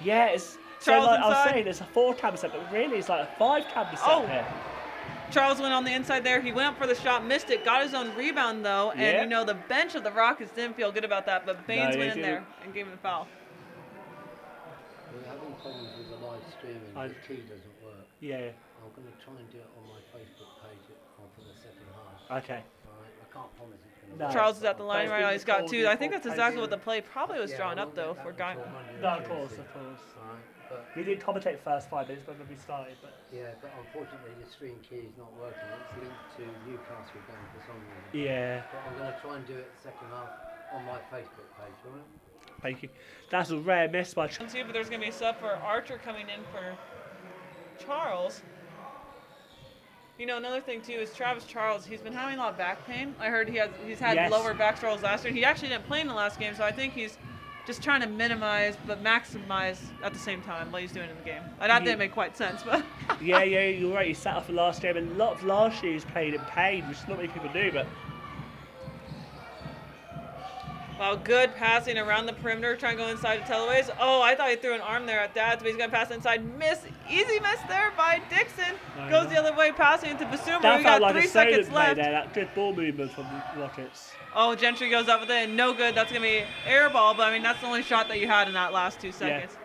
Yeah, it's... Charles so like I was inside. saying, it's a 4-camera set, but really it's like a 5-camera set here. Charles went on the inside there. He went up for the shot, missed it, got his own rebound though, and the bench of the Rockets didn't feel good about that, but Baines went in there and gave him a foul. We're having problems with the live streaming. The key doesn't work. Yeah. I'm going to try and do it on my Facebook page for the second half. Okay. Alright, I can't promise it's going to No. work. Charles is at the line But right now. He's got 2. I think that's exactly I what the play probably was drawn up though for Guy. No, of course. Alright, but We didn't commentate the first 5 minutes when we started, but... yeah, but unfortunately the stream key is not working. It's linked to Newcastle game for some reason. Yeah. But I'm going to try and do it the second half on my Facebook page, alright? Thank you. That's a rare miss by... But there's going to be a sub for Archer coming in for Charles. Another thing too is Travis Charles. He's been having a lot of back pain. I heard he's had lower back struggles last year. He actually didn't play in the last game, so I think he's just trying to minimize but maximize at the same time what he's doing in the game. That didn't make quite sense, but yeah, you're right. He sat off the last game, and a lot of last year's played in pain, which not many people do, but... Wow, good passing around the perimeter, trying to go inside to Telways. Oh, I thought he threw an arm there at Dads, but he's going to pass inside. Easy miss there by Dixon. Goes the other way, passing into Basuma. That We felt got like 3 a seconds play left. there, that good ball movement from the Rockets. Oh, Gentry goes up with it, and no good. That's going to be air ball, but I mean, that's the only shot that you had in that last 2 seconds.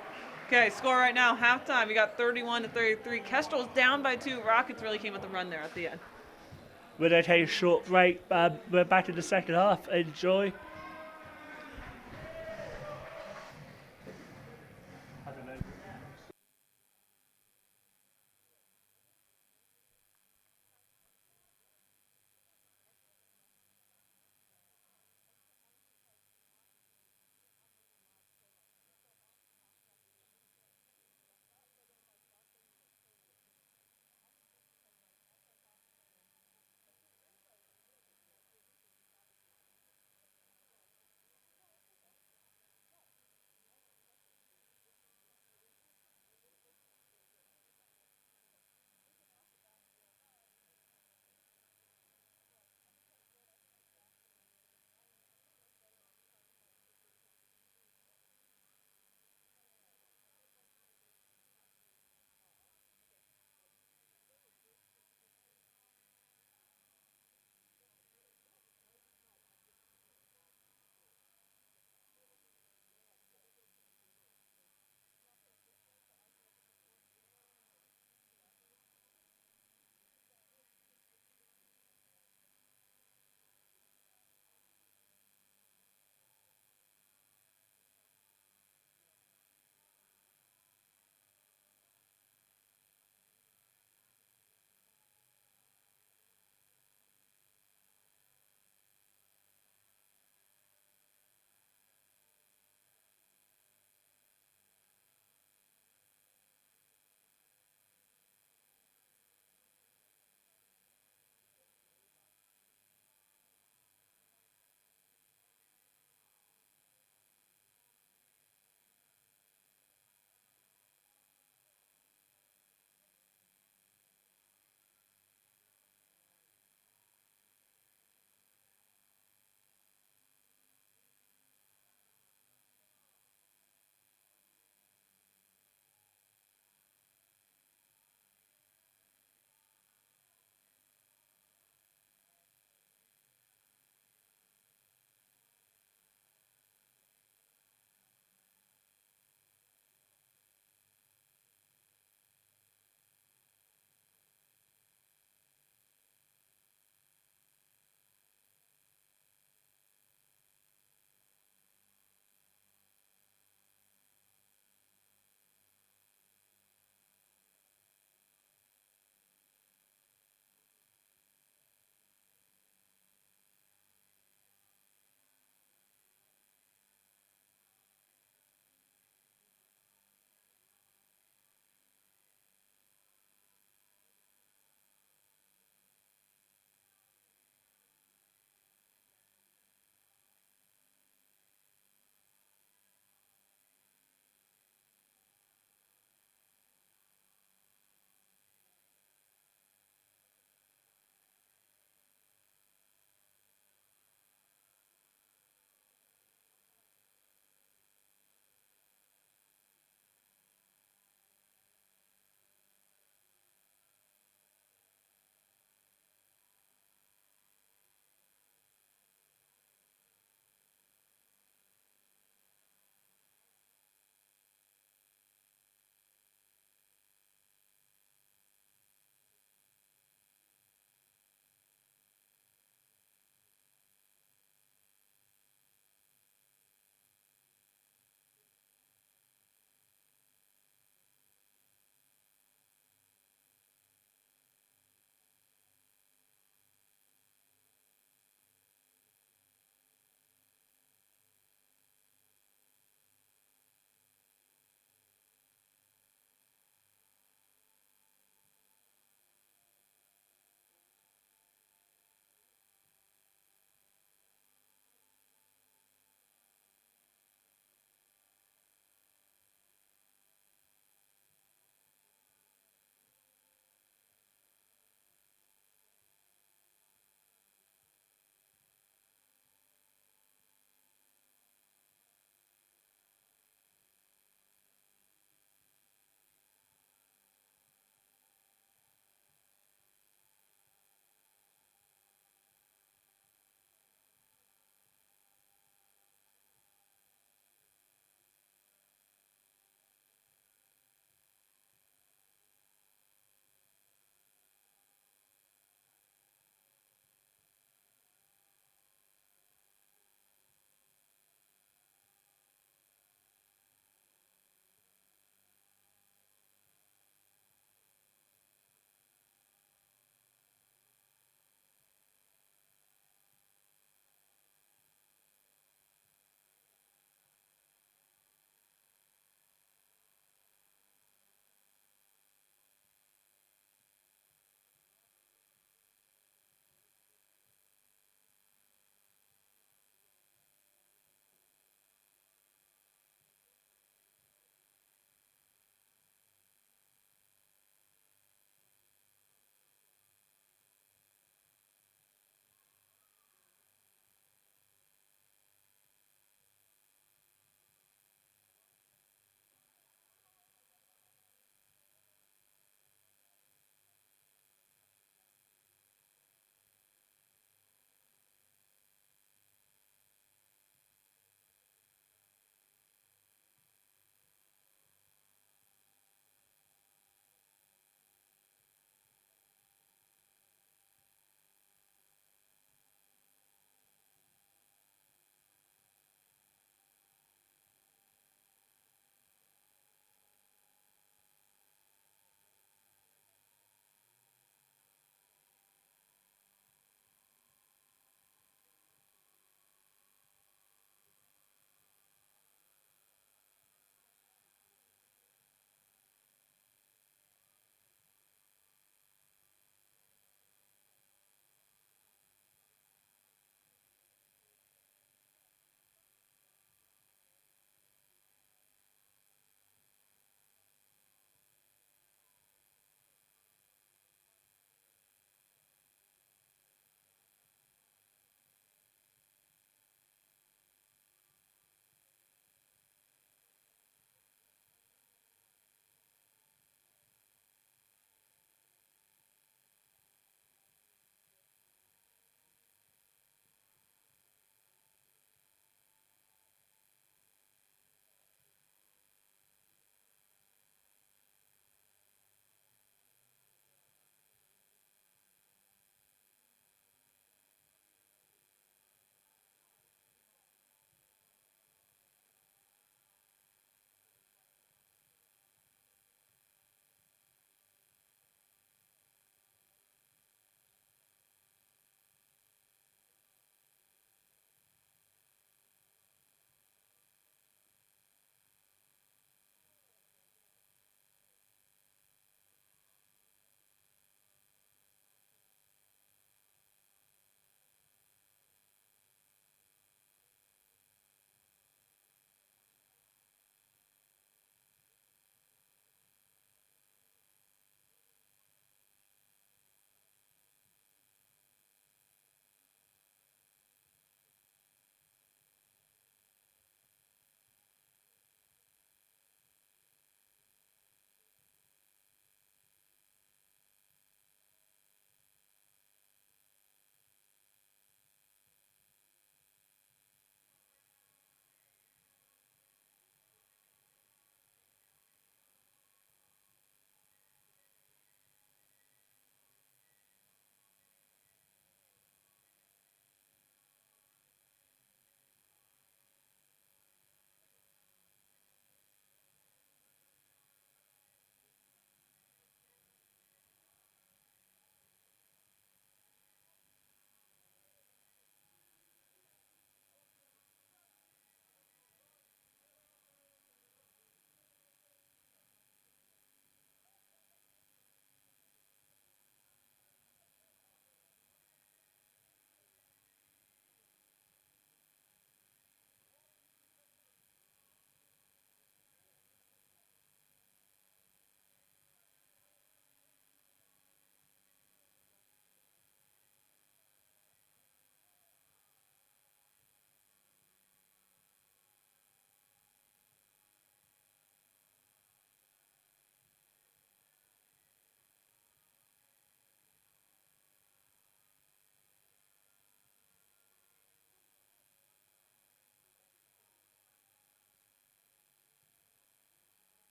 Okay, score right now, halftime. We got 31-33. Kestrels down by 2. Rockets really came with the run there at the end. We're going to take a short break. We're back in the second half. Enjoy.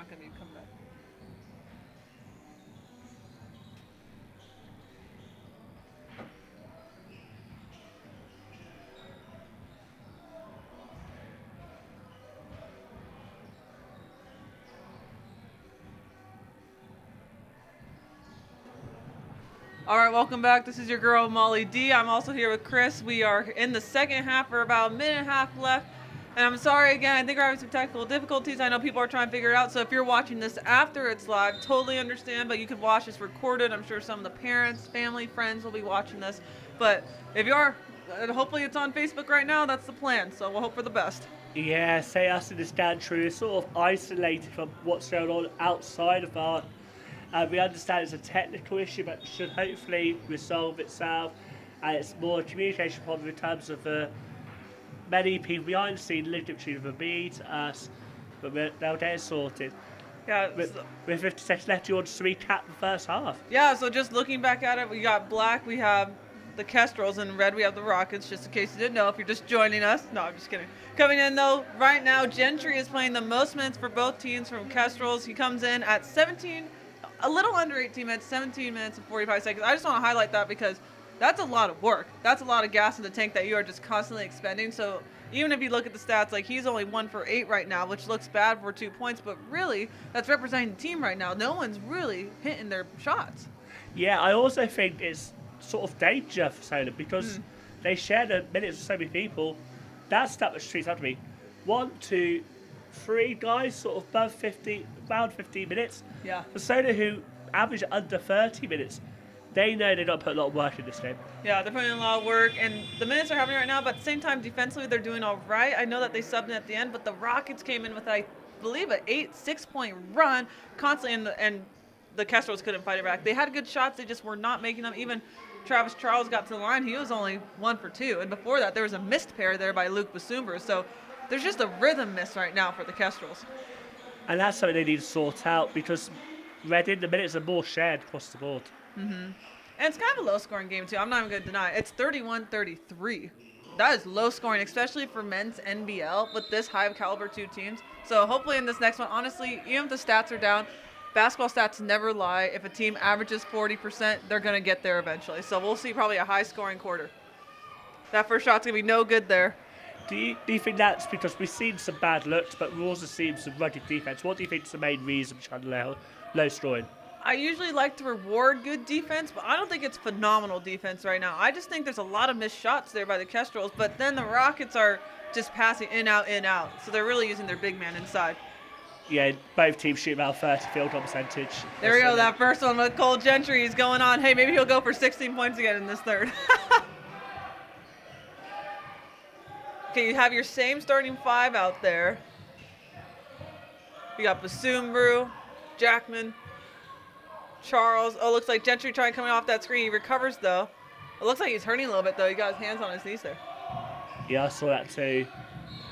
not going to be coming back. All right, welcome back. This is your girl, Molly D. I'm also here with Chris. We are in the second half. We're about a minute and a half left. And I'm sorry again, I think we're having some technical difficulties. I know people are trying to figure it out. So if you're watching this after it's live, totally understand. But you can watch this recorded. I'm sure some of the parents, family, friends will be watching this. But if you are, hopefully it's on Facebook right now. That's the plan. So we'll hope for the best. Yeah, say us in the stand true. We're sort of isolated from what's going on outside of our. We understand it's a technical issue, but should hopefully resolve itself. And it's more a communication problem in terms of many people behind the scene lived between the me to us, but they'll get it sorted. Yeah. With 50 seconds left, you want to recap the first half? Yeah, so just looking back at it, we got black, we have the Kestrels, and red we have the Rockets, just in case you didn't know if you're just joining us. No, I'm just kidding. Coming in, though, right now, Gentry is playing the most minutes for both teams from Kestrels. He comes in at 17, a little under 18 minutes, 17 minutes and 45 seconds. I just want to highlight that because that's a lot of work. That's a lot of gas in the tank that you are just constantly expending. So even if you look at the stats, like he's only 1 for 8 right now, which looks bad for 2 points, but really that's representing the team right now. No one's really hitting their shots. Yeah, I also think it's sort of danger for Solent because they share the minutes with so many people. That's that much streets out to me. 1, 2, 3 guys sort of above 50, around 15 minutes. Yeah. For Solent, who average under 30 minutes, they know they've got to put a lot of work in this game. Yeah, they're putting in a lot of work, and the minutes are happening right now, but at the same time, defensively, they're doing all right. I know that they subbed in at the end, but the Rockets came in with, I believe, an 6-point run constantly, and the Kestrels couldn't fight it back. They had good shots, they just were not making them. Even Travis Charles got to the line, he was only 1 for 2, and before that, there was a missed pair there by Luke Basumber, so there's just a rhythm miss right now for the Kestrels. And that's something they need to sort out because Reading, the minutes are more shared across the board. And it's kind of a low-scoring game, too. I'm not even going to deny it. It's 31-33. That is low-scoring, especially for men's NBL with this high of caliber 2 teams. So hopefully in this next one, honestly, even if the stats are down, basketball stats never lie. If a team averages 40%, they're going to get there eventually. So we'll see probably a high-scoring quarter. That first shot's going to be no good there. Do you think that's because we've seen some bad looks, but we've also seen some ruddy defense? What do you think is the main reason behind low scoring? I usually like to reward good defense, but I don't think it's phenomenal defense right now. I just think there's a lot of missed shots there by the Kestrels, but then the Rockets are just passing in, out, in, out. So they're really using their big man inside. Yeah, both teams shoot about 30 field goal percentage. There we go, that first one with Cole Gentry is going on. Hey, maybe he'll go for 16 points again in this third. Okay, you have your same starting 5 out there. You got Basumbu, Jackman, Charles. Oh, looks like Gentry trying coming off that screen. He recovers, though. It looks like he's hurting a little bit, though. He got his hands on his knees there. Yeah, I saw that too.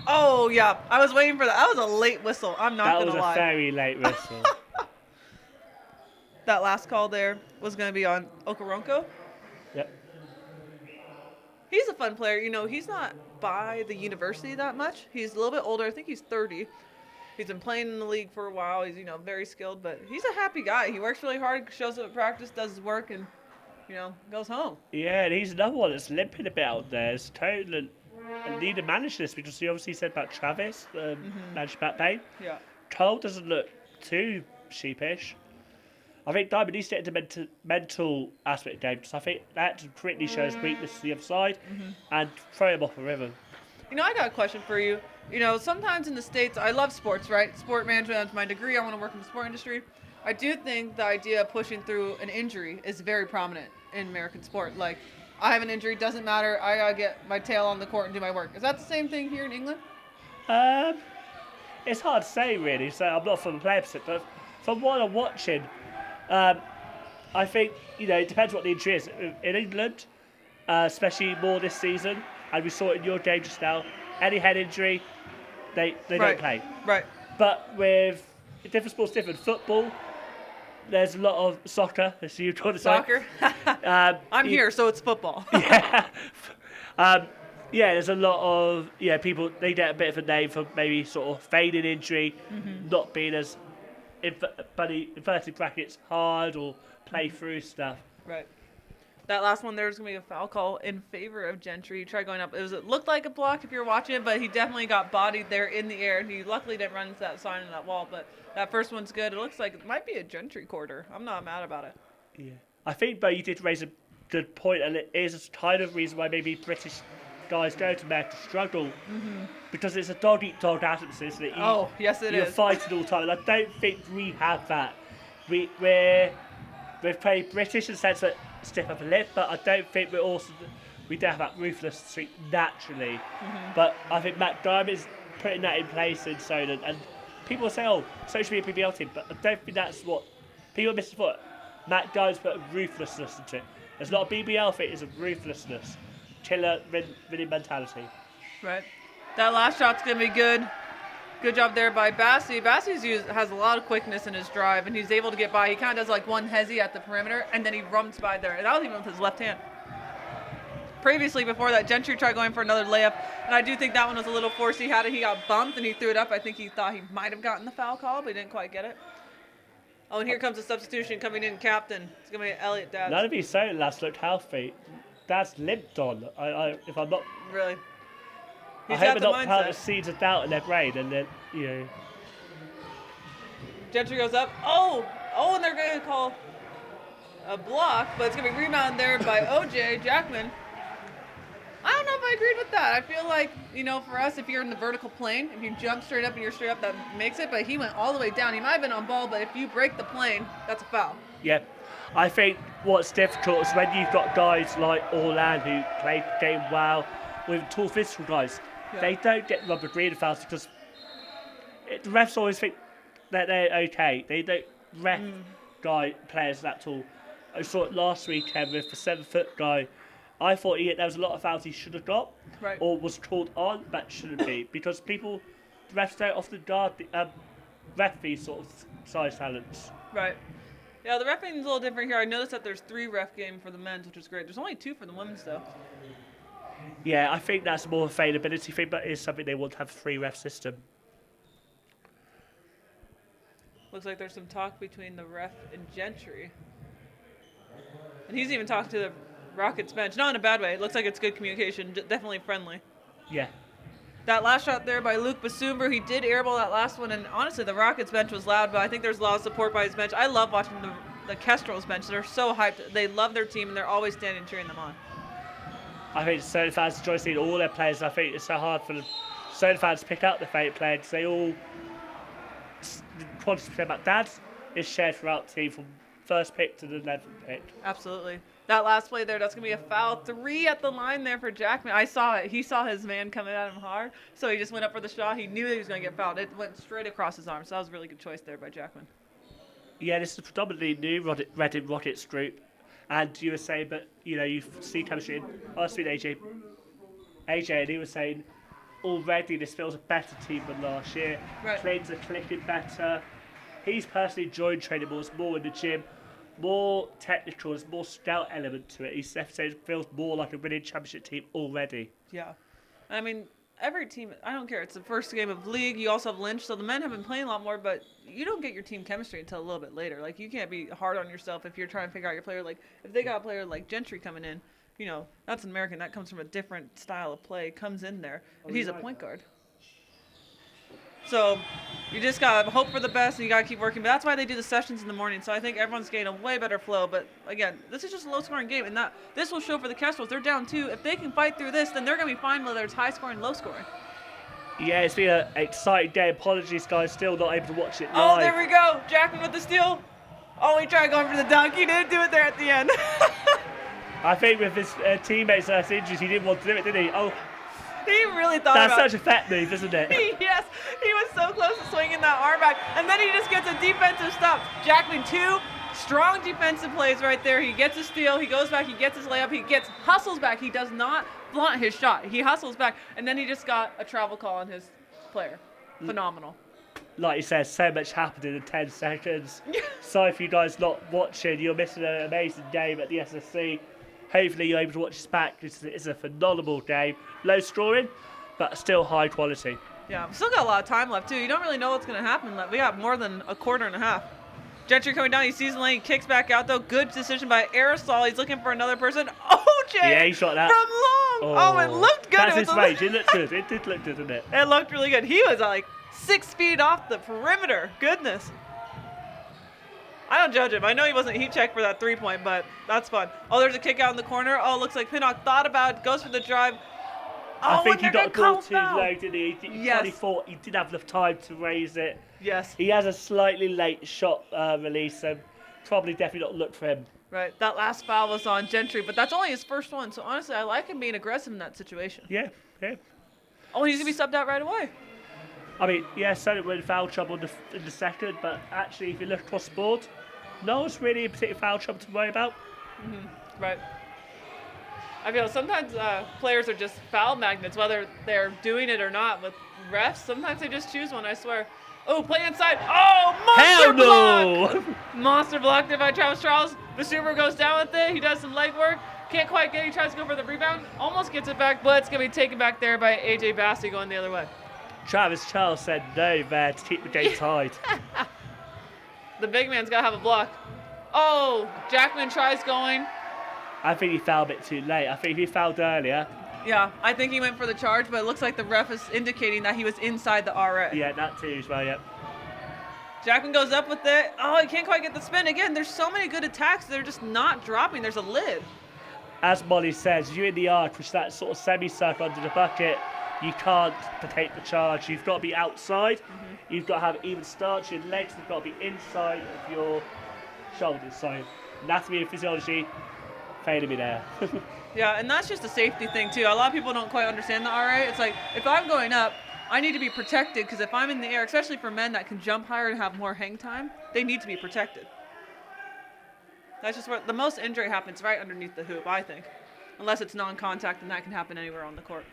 Oh, yeah. I was waiting for that. That was a late whistle. I'm not going to lie. That was a very late whistle. That last call there was going to be on Okoronkwo. Yep. He's a fun player. You know, he's not by the university that much. He's a little bit older. I think he's 30. He's been playing in the league for a while. He's, very skilled, but he's a happy guy. He works really hard, shows up at practice, does his work, and, goes home. Yeah, and he's another one that's limping a bit out there. It's totally and need to manage this because he obviously said about Travis, managed back pain. Yeah. Cole doesn't look too sheepish. I think Diamond needs to get into mental aspect of the game because I think that quickly shows weakness to the other side and throw him off a rhythm. I got a question for you. Sometimes in the States, I love sports, right? Sport management, that's my degree. I want to work in the sport industry. I do think the idea of pushing through an injury is very prominent in American sport. Like, I have an injury, doesn't matter. I got to get my tail on the court and do my work. Is that the same thing here in England? It's hard to say, really. So I'm not from the player perspective, but from what I'm watching, I think, it depends what the injury is. In England, especially more this season, and we saw it in your game just now, any head injury, they don't play. Right. But with different sports, different football, there's a lot of soccer, as you call it. Soccer? I'm here, so it's football. Yeah. There's a lot of people, they get a bit of a name for maybe sort of fading injury, not being as inverted brackets hard or play through stuff. Right. That last one, there's going to be a foul call in favor of Gentry. He tried going up. It looked like a block if you're watching it, but he definitely got bodied there in the air. He luckily didn't run into that sign in that wall, but that first one's good. It looks like it might be a Gentry quarter. I'm not mad about it. Yeah. I think, though, you did raise a good point, and it is kind of reason why maybe British guys go to America struggle. Because it's a dog-eat-dog atmosphere, isn't it? Yes, it you're is. fighting all the time, and I don't think we have that. We've played British in the sense that stiff upper lip, but I don't think we don't have that ruthless streak naturally. But I think Matt Diamond is putting that in place in Solent, and people say, "Oh, social media BBL team," but I don't think that's what people miss the foot. Matt Diamond's put a ruthlessness into it. It's not a BBL thing; it's a ruthlessness, killer winning mentality. Right. That last shot's going to be good. Good job there by Bassi. Bassi has a lot of quickness in his drive, and he's able to get by. He kind of does like one hezzy at the perimeter, and then he runs by there. And that was even with his left hand. Previously, before that, Gentry tried going for another layup, and I do think that one was a little forced. He got bumped, and he threw it up. I think he thought he might have gotten the foul call, but he didn't quite get it. Oh, and here comes a substitution coming in, captain. It's going to be Elliot Dads. None of these Solent lads looked healthy. Dad's limped on. If I'm not... Really? I hope they're not planting seeds of doubt in their brain, and then, Gentry goes up. And they're going to call a block, but it's going to be rebounded there by OJ Jackman. I don't know if I agreed with that. I feel like, for us, if you're in the vertical plane, if you jump straight up and you're straight up, that makes it, but he went all the way down. He might have been on ball, but if you break the plane, that's a foul. Yeah. I think what's difficult is when you've got guys like Orland who play the game well, with tall physical guys. Yeah. They don't get rubber green fouls because the refs always think that they're okay. They don't ref players that tall. I saw it last weekend with the 7-foot guy. I thought there was a lot of fouls he should have got, or was called on, but shouldn't be, because the refs don't often guard these sort of size talents. Right. Yeah, the refereeing is a little different here. I noticed that there's 3 ref game for the men's, which is great. There's only 2 for the women's, though. Yeah, I think that's more availability thing, but it is something they want to have a 3 ref system. Looks like there's some talk between the ref and Gentry. And he's even talking to the Rockets bench. Not in a bad way. It looks like it's good communication. Definitely friendly. Yeah. That last shot there by Luke Basumber, he did airball that last one, and honestly, the Rockets bench was loud, but I think there's a lot of support by his bench. I love watching the Kestrels bench. They're so hyped. They love their team, and they're always standing cheering them on. I think Solent fans enjoy seeing all their players. I think it's so hard for the Solent fans to pick out their favourite players. They all quantity about Dads is shared throughout the team from first pick to the 11th pick. Absolutely. That last play there, that's going to be a foul. 3 at the line there for Jackman. I saw it. He saw his man coming at him hard, so he just went up for the shot. He knew that he was going to get fouled. It went straight across his arm, so that was a really good choice there by Jackman. Yeah, this is a predominantly new Reading Rockets group, and you were saying, but you see chemistry. I was speaking to AJ, and he was saying already this feels a better team than last year. Right. Trains are clicking better. He's personally enjoyed training more. It's more in the gym. More technical, there's more scout element to it. He said it feels more like a winning championship team already. Yeah. I mean, every team, I don't care. It's the first game of league. You also have Lynch, so the men have been playing a lot more, but you don't get your team chemistry until a little bit later. Like, you can't be hard on yourself if you're trying to figure out your player. Like, if they got a player like Gentry coming in, that's an American. That comes from a different style of play, comes in there, and he's a point guard. So you just got to hope for the best, and you got to keep working. But that's why they do the sessions in the morning. So I think everyone's getting a way better flow. But, again, this is just a low-scoring game. And this will show for the Kestrels. They're down 2. If they can fight through this, then they're going to be fine whether it's high-scoring, low-scoring. Yeah, it's been an exciting day. Apologies, guys. Still not able to watch it live. Oh, there we go. Jackman with the steal. Oh, he tried going for the dunk. He didn't do it there at the end. I think with his teammates' injuries, he didn't want to do it, did he? Oh. He really thought That's such a fat move, isn't it? Yes, he was so close to swinging that arm back. And then he just gets a defensive stop. Jackman, 2 strong defensive plays right there. He gets a steal. He goes back. He gets his layup. He hustles back. He does not flaunt his shot. He hustles back. And then he just got a travel call on his player. Phenomenal. Like you said, so much happened in 10 seconds. Sorry for you guys not watching. You're missing an amazing game at the SSC. Hopefully you're able to watch this back. It's a phenomenal game. Low scoring, but still high quality. Yeah, we still got a lot of time left, too. You don't really know what's going to happen. We got more than a quarter and a half. Gentry coming down. He sees the lane. Kicks back out, though. Good decision by Aerosol. He's looking for another person. OJ! Yeah, he shot that. From long. Oh, it looked good. That's It his was range. It looked good. It did look good, didn't it? It looked really good. He was like 6 feet off the perimeter. Goodness. I don't judge him. I know he wasn't heat checked for that 3-point, but that's fun. Oh, there's a kick out in the corner. Oh, looks like Pinnock thought about it. Goes for the drive. I think he got the ball too foul. low, didn't he? He Yes. probably thought he didn't have enough time to raise it. Yes. He has a slightly late shot release, so probably definitely not looked for him. Right. That last foul was on Gentry, but that's only his first one. So honestly, I like him being aggressive in that situation. Yeah, yeah. Oh, he's going to be subbed out right away. I mean, yeah, Solent were in foul trouble in the second, but actually, if you look across the board, no one's really in particular foul trouble to worry about. Right. I feel sometimes players are just foul magnets, whether they're doing it or not with refs. Sometimes they just choose one, I swear. Oh, play inside. Oh, monster Hell block! no! Monster blocked there by Travis Charles. Basuma goes down with it. He does some leg work. Can't quite get it. He tries to go for the rebound. Almost gets it back, but it's going to be taken back there by AJ Bassey going the other way. Travis Charles said no there to keep the game tied. The big man's got to have a block. Oh, Jackman tries going. I think he fouled a bit too late. I think if he fouled earlier, Yeah, I think he went for the charge, but it looks like the ref is indicating that he was inside the RA. yeah, that too as well, yeah. Jackman goes up with it. Oh, he can't quite get the spin. Again, there's so many good attacks. They're just not dropping. There's a lid. As Molly says, you're in the arc, which is that sort of semicircle under the bucket. You can't take the charge. You've got to be outside. You've got to have even stance. Your legs have got to be inside of your shoulders. So anatomy and physiology failing me there. Yeah, and that's just a safety thing, too. A lot of people don't quite understand the RA. It's like, if I'm going up, I need to be protected, because if I'm in the air, especially for men that can jump higher and have more hang time, they need to be protected. That's just where the most injury happens, right underneath the hoop, I think. Unless it's non-contact, and that can happen anywhere on the court.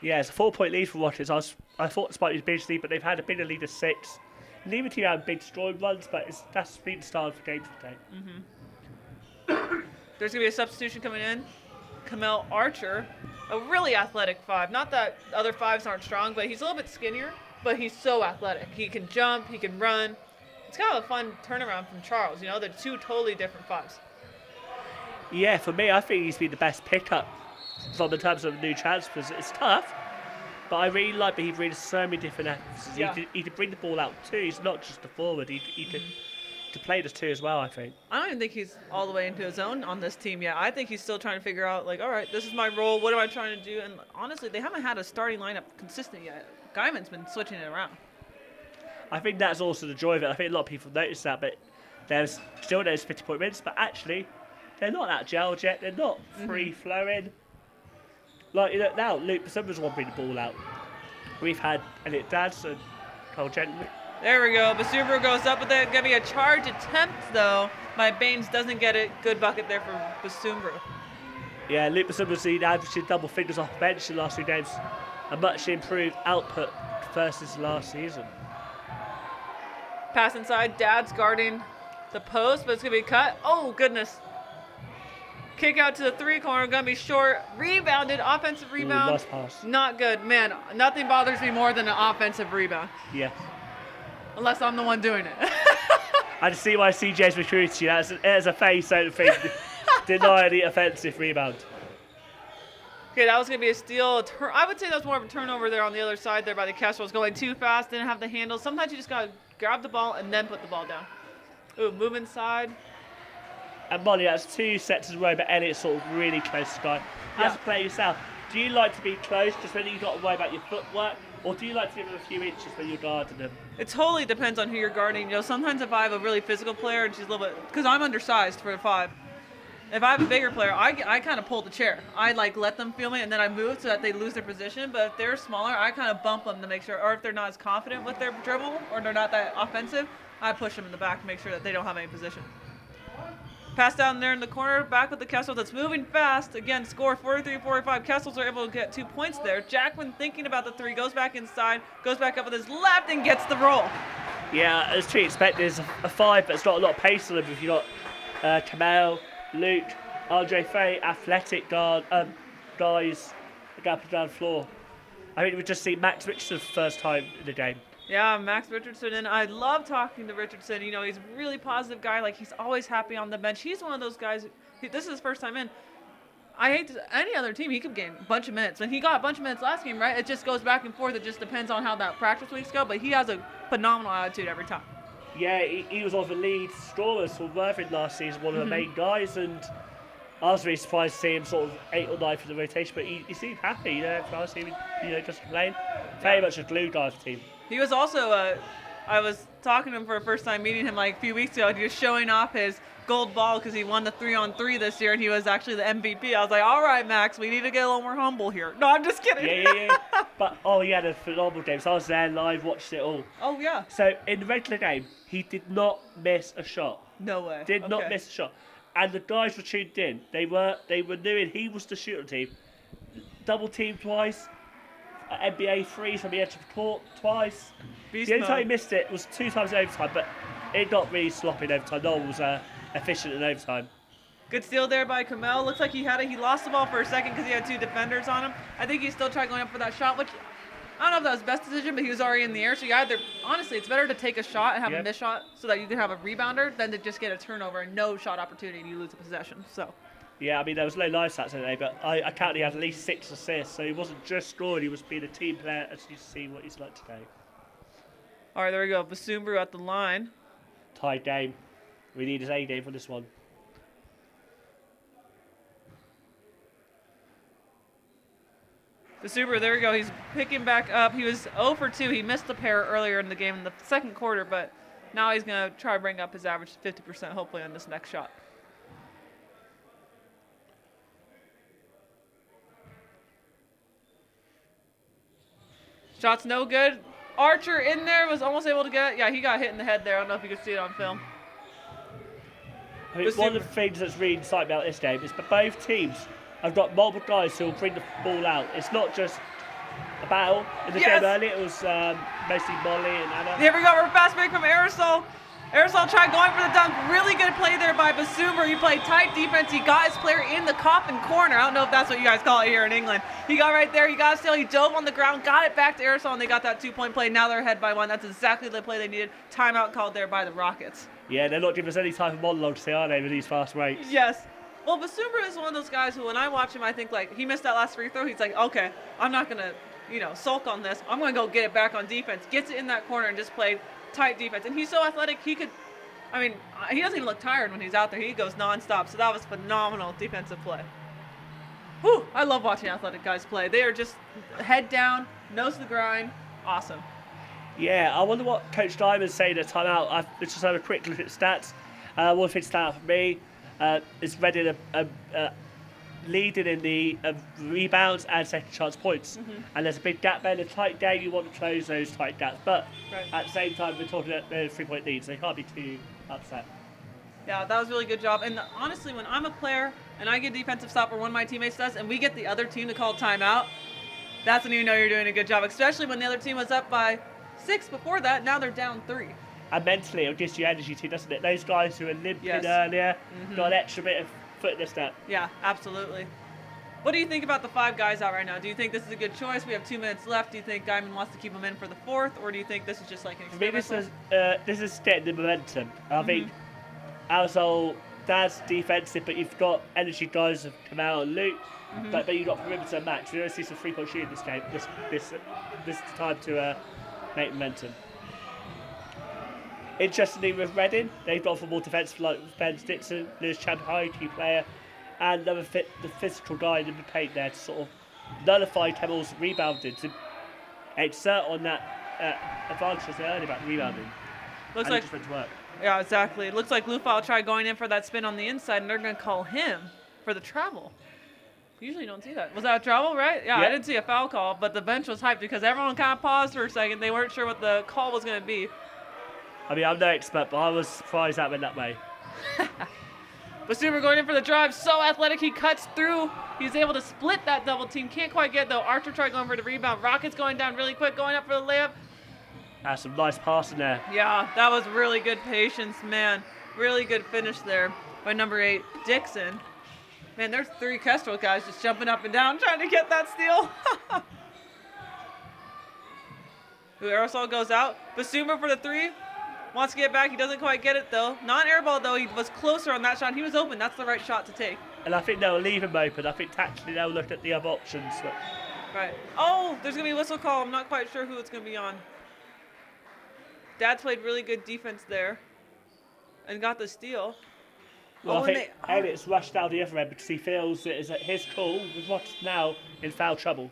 Yeah, it's a 4-point lead for Rockets. I thought despite his big lead, but they've had a bigger lead of 6. Neither team had big scoring runs, but that's been the start of the game today. There's going to be a substitution coming in. Kamel Archer, a really athletic 5. Not that other 5s aren't strong, but he's a little bit skinnier, but he's so athletic. He can jump, he can run. It's kind of a fun turnaround from Charles. You know, they're 2 totally different 5s. Yeah, for me, I think he's been the best pickup from in terms of new transfers. It's tough, but I really like that he brings so many different efforts. Yeah. He can bring the ball out too. He's not just a forward. He can play this too as well, I think. I don't even think he's all the way into his own on this team yet. I think he's still trying to figure out, like, all right, this is my role. What am I trying to do? And honestly, they haven't had a starting lineup consistent yet. Guyman's been switching it around. I think that's also the joy of it. I think a lot of people notice that, but there's still those 50-point wins, but actually, they're not that gelled yet. They're not free-flowing. Like, you know, now, Luke Basumba's one bring the ball out. We've had Elliot Dadson, Cole Gentry. There we go. Basubro goes up with it. Gonna be a charge attempt, though. My Baines doesn't get it. Good bucket there for Basubro. Yeah, Luke Basumba's seen averaging double figures off the bench in the last 2 games. A much improved output versus last season. Pass inside. Dad's guarding the post, but it's going to be cut. Oh, goodness. Kick out to the 3 corner. Going to be short. Rebounded. Offensive rebound. Ooh, nice pass. Not good. Man, nothing bothers me more than an offensive rebound. Yeah. Unless I'm the one doing it. I just see why CJ's recruited you. As a face sort of thing. Deny the offensive rebound. Okay, that was going to be a steal. I would say that was more of a turnover there on the other side there by the Kestrels. Going too fast, didn't have the handle. Sometimes you just got to grab the ball and then put the ball down. Ooh, move inside. And Molly, that's 2 sets in a row, but Elliot's sort of really close to Guy. As a player yourself, do you like to be close just when you've got to worry about your footwork, or do you like to give them a few inches when you're guarding them? It totally depends on who you're guarding. You know, sometimes if I have a really physical player and she's a little bit, because I'm undersized for a 5. If I have a bigger player, I kind of pull the chair. I like let them feel me, and then I move so that they lose their position. But if they're smaller, I kind of bump them to make sure, or if they're not as confident with their dribble, or they're not that offensive, I push them in the back to make sure that they don't have any position. Pass down there in the corner, back with the Kestrels. That's moving fast. Again, score 43-45. Kestrels are able to get 2 points there. Jackman thinking about the 3, goes back inside, goes back up with his left, and gets the roll. Yeah, as to expect, there's a 5, but it's got a lot of pace on them. If you've got Kamel, Luke, RJ Fay, athletic guys, that go up and down the floor. I think we just see Max Richardson for the first time in the game. Yeah, Max Richardson, and I love talking to Richardson. You know, he's a really positive guy. Like, he's always happy on the bench. He's one of those guys, this is his first time in. I hate any other team, he could gain a bunch of minutes. And he got a bunch of minutes last game, right? It just goes back and forth. It just depends on how that practice weeks go, but he has a phenomenal attitude every time. Yeah, he was one of the lead scorers for Worthing last season, one of the main guys, and I was really surprised to see him sort of 8 or 9 for the rotation, but he seemed happy, you know, for us, he, you know, just playing. Very much a glue guy for the team. He was also, I was talking to him for a first time meeting him like a few weeks ago, and he was showing off his gold ball because he won the 3-on-3 this year, and he was actually the MVP. I was like, all right, Max, we need to get a little more humble here. No, I'm just kidding. Yeah. But, he had a phenomenal game. So I was there live, watched it all. Oh, yeah. So in the regular game, he did not miss a shot. No way. Did not miss a shot. And the guys were tuned in. They were knowing he was the shooter team. Double team twice. NBA threes from the edge of the court twice. Beast the only time he mode. missed it was 2 times in overtime, but it got really sloppy in overtime. No one was efficient in overtime. Good steal there by Kamel. Looks like he had it. He lost the ball for a second because he had 2 defenders on him. I think he still tried going up for that shot, which I don't know if that was the best decision, but he was already in the air. So you either, honestly, it's better to take a shot and have a missed shot so that you can have a rebounder than to just get a turnover and no shot opportunity and you lose a possession. So. Yeah, I mean, there was no live stats today, but I counted he had at least 6 assists, so he wasn't just scoring, he was being a team player, as you see what he's like today. All right, there we go. Basumbru at the line. Tied game. We need his A game for this one. Basumbru, there we go. He's picking back up. He was 0 for 2. He missed a pair earlier in the game in the second quarter, but now he's going to try to bring up his average to 50% hopefully on this next shot. Shot's no good. Archer in there was almost able to get it. Yeah, he got hit in the head there. I don't know if you could see it on film. I mean, one of the things that's really exciting about this game is that both teams have got multiple guys who will bring the ball out. It's not just a battle. In the game earlier, it was mostly Molly and Anna. Here we go. We're fast break from Aerosol. Aerosol tried going for the dunk. Really good play there by Basumbru. He played tight defense. He got his player in the coffin corner. I don't know if that's what you guys call it here in England. He got right there. He got a steal. He dove on the ground, got it back to Aerosol, and they got that 2-point play. Now they're ahead by 1. That's exactly the play they needed. Timeout called there by the Rockets. Yeah, they're not giving us any type of monologue to say, are they, with these fast breaks? Yes. Well, Basumbru is one of those guys who, when I watch him, I think, like, he missed that last free throw. He's like, okay, I'm not going to, sulk on this. I'm going to go get it back on defense. Gets it in that corner and just play tight defense. And he's so athletic, he doesn't even look tired when he's out there. He goes nonstop. So that was phenomenal defensive play. Whew, I love watching athletic guys play. They are just head down, nose to the grind. Awesome. Yeah, I wonder what Coach Diamond's saying at timeout. Let's just have a quick look at stats. One thing stand out for me is Reading leading in the rebounds and second chance points. And there's a big gap there. In a tight game, you want to close those tight gaps. But at the same time, we're talking about the 3-point lead, so you can't be too upset. Yeah, that was a really good job. And honestly, when I'm a player and I get defensive stop or one of my teammates does, and we get the other team to call timeout, that's when you know you're doing a good job, especially when the other team was up by 6 before that. Now they're down 3. And mentally, it gives you energy too, doesn't it? Those guys who were limping earlier got an extra bit of foot in their step. Yeah, absolutely. What do you think about the 5 guys out right now? Do you think this is a good choice? We have 2 minutes left. Do you think Diamond wants to keep them in for the 4th, or do you think this is just like an experiment? For me, this is getting the momentum. I think Alzol, Dad's defensive, but you've got energy guys who come out and loot. But you've got perimeter match. We're going to see some 3-point shooting this game. This is the time to make momentum. Interestingly, with Reading, they've got for more defensive like Ben Dixon, Lewis Chan, high key player, and the physical guy in the paint there to sort of nullify Kemmel's rebounding, to exert on that advantage I said earlier about rebounding. Looks and like it just went to work. Yeah, exactly. It looks like Lufau tried going in for that spin on the inside, and they're going to call him for the travel. Usually you don't see that. Was that a travel, right? Yeah, I didn't see a foul call, but the bench was hyped because everyone kind of paused for a second. They weren't sure what the call was going to be. I mean, I'm no expert, but I was surprised that went that way. Basumbru going in for the drive. So athletic, he cuts through. He's able to split that double team. Can't quite get it, though. Archer tried going for the rebound. Rockets going down really quick, going up for the layup. That's some nice passing there. Yeah, that was really good patience, man. Really good finish there by number 8, Dixon. Man, there's 3 Kestrel guys just jumping up and down trying to get that steal. Who aerosol goes out. Basuma for the 3. Wants to get back. He doesn't quite get it, though. Non-airball, though. He was closer on that shot. He was open. That's the right shot to take. And I think they'll leave him open. I think tactically they'll look at the other options. But Right. Oh, there's going to be a whistle call. I'm not quite sure who it's going to be on. Dad's played really good defense there and got the steal. well, Oh, I and think Elliott's rushed down the other end because he feels that it's at his call with what's now in foul trouble.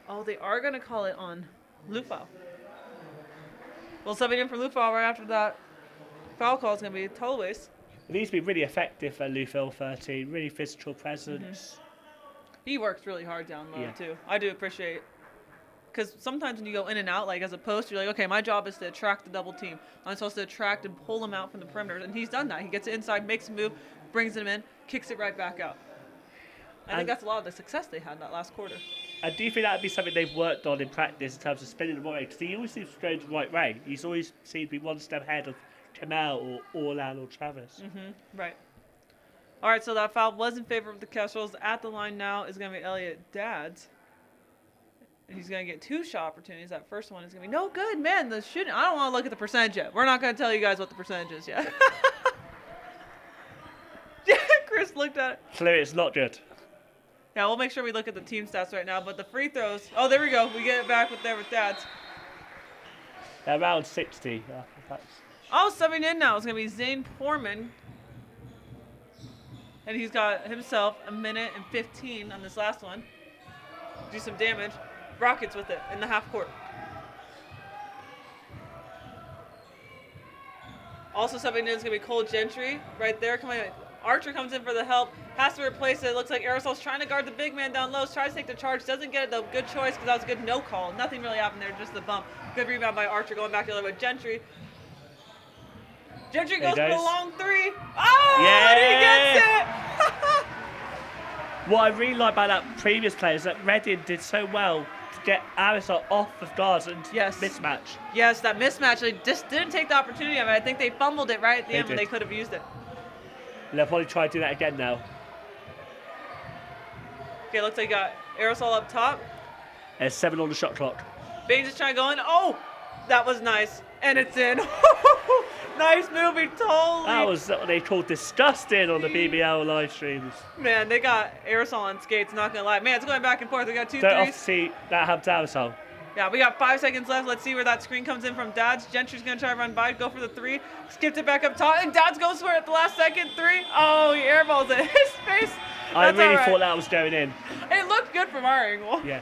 Oh, they are going to call it on Lufau. Well, subbing in for Lufau right after that foul call is going to be total waste. It needs to be really effective for Lufil 13, really physical presence. He works really hard down low, Yeah. too. I do appreciate. Because sometimes when you go in and out, like as a post, you're like, okay, my job is to attract the double team. I'm supposed to attract and pull them out from the perimeter. And he's done that. He gets it inside, makes a move, brings them in, kicks it right back out. I think And- that's a lot of the success they had that last quarter. And do you think that would be something they've worked on in practice in terms of spinning the right way? Because he always seems to go the right way. He's always seemed to be one step ahead of Kamel or Orlan or Travis. Right. All right, so that foul was in favor of the Kestrels. At the line now is going to be Elliot Dads. And he's going to get 2 shot opportunities. That first one is going to be no good. Man, the shooting. I don't want to look at the percentage yet. We're not going to tell you guys what the percentage is yet. Yeah, Chris looked at it. Clearly it's not good. Yeah, we'll make sure we look at the team stats right now. But the free throws. Oh, there we go. We get it back with Dads. They're around 60. That's Oh, subbing in now is going to be Zane Porman. And he's got himself a minute and 15 on this last one. Do some damage. Rockets with it in the half court. Also subbing in is going to be Cole Gentry right there. Archer comes in for the help. Has to replace it. Looks like Aerosol's trying to guard the big man down low. Tries to take the charge. Doesn't get it though. Good choice because that was a good no call. Nothing really happened there. Just the bump. Good rebound by Archer going back the other way. Gentry. Gentry goes for the long 3. Oh, and he gets it! what I really like about that previous play is that Redding did so well to get Arisol off of guards and Yes. mismatch. Yes, that mismatch. They just didn't take the opportunity of it. I think they fumbled it right at the They end when did. they could have used it. And they'll probably try to do that again now. Okay, looks like you got Aerosol up top. There's 7 on the shot clock. Baines is trying to go in. Oh, that was nice. And it's in. Nice move. He totally. That was what they called disgusting on the BBL live streams. Man, they got Aerosol on skates, not going to lie. Man, it's going back and forth. We got 2 Don't often threes. see that happen to Arisol. Yeah, we got 5 seconds left. Let's see where that screen comes in from Dads. Gentry's going to try to run by, go for the 3. Skipped it back up top, and Dads goes for it at the last second. 3. Oh, he airballs it. His face. I That's really all right. thought that was going in. It looked good from our angle. Yeah.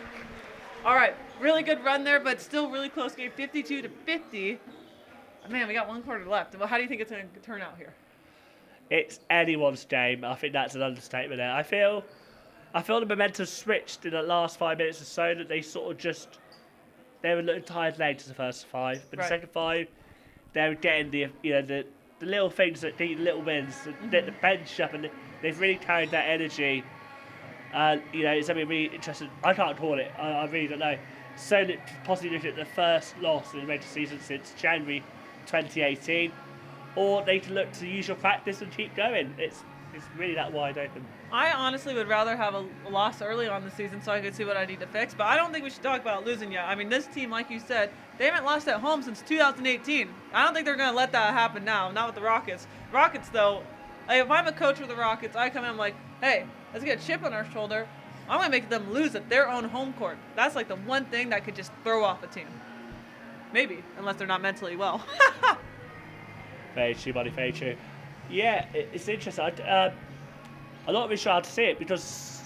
All right, really good run there, but still really close game, 52-50. Man, we got 1 quarter left. Well, how do you think it's going to turn out here? It's anyone's game. I think that's an understatement there. I feel the momentum switched in the last 5 minutes or so that they sort of they were looking tired late to the first 5, but Right. the second 5 they were getting the little things that need little wins, get the bench up, and they've really carried that energy. It's something really interesting. I can't call it. I really don't know. So that possibly looking at the first loss in the regular season since January 2018, or they can look to the usual practice and keep going. It's really that wide open. I honestly would rather have a loss early on the season so I could see what I need to fix, but I don't think we should talk about losing yet. I mean, this team, like you said, they haven't lost at home since 2018. I don't think they're going to let that happen now, not with the Rockets. Rockets, though, like, if I'm a coach for the Rockets, I come in, I'm like, hey, let's get a chip on our shoulder. I'm going to make them lose at their own home court. That's like the one thing that could just throw off a team. Maybe, unless they're not mentally well. Very true, buddy, very true. Yeah, it's interesting. I'm not really sure how to see it because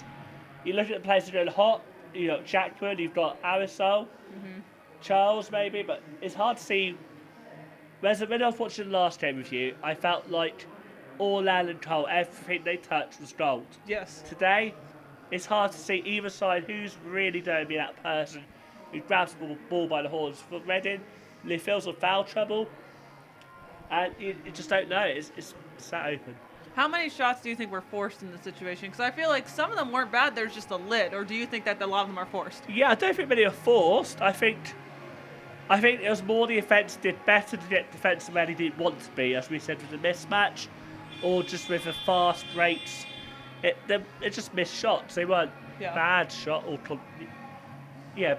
you look at the players that are going hot. You got Jackwood, you've got Arisol, Charles maybe, but it's hard to see. Whereas when I was watching the last game with you, I felt like Orlan and Cole, everything they touched was gold. Yes. Today, it's hard to see either side who's really going to be that person who grabs the ball by the horns. For Reading, they feel some foul trouble, and you just don't know. It's that open. How many shots do you think were forced in this situation? Because I feel like some of them weren't bad, there's just a lid. Or do you think that a lot of them are forced? Yeah, I don't think many are forced. I think it was more the offence did better to get defence where they didn't want to be, as we said, with the mismatch, or just with the fast breaks. It just missed shots. They weren't Yeah. bad shot or Yeah,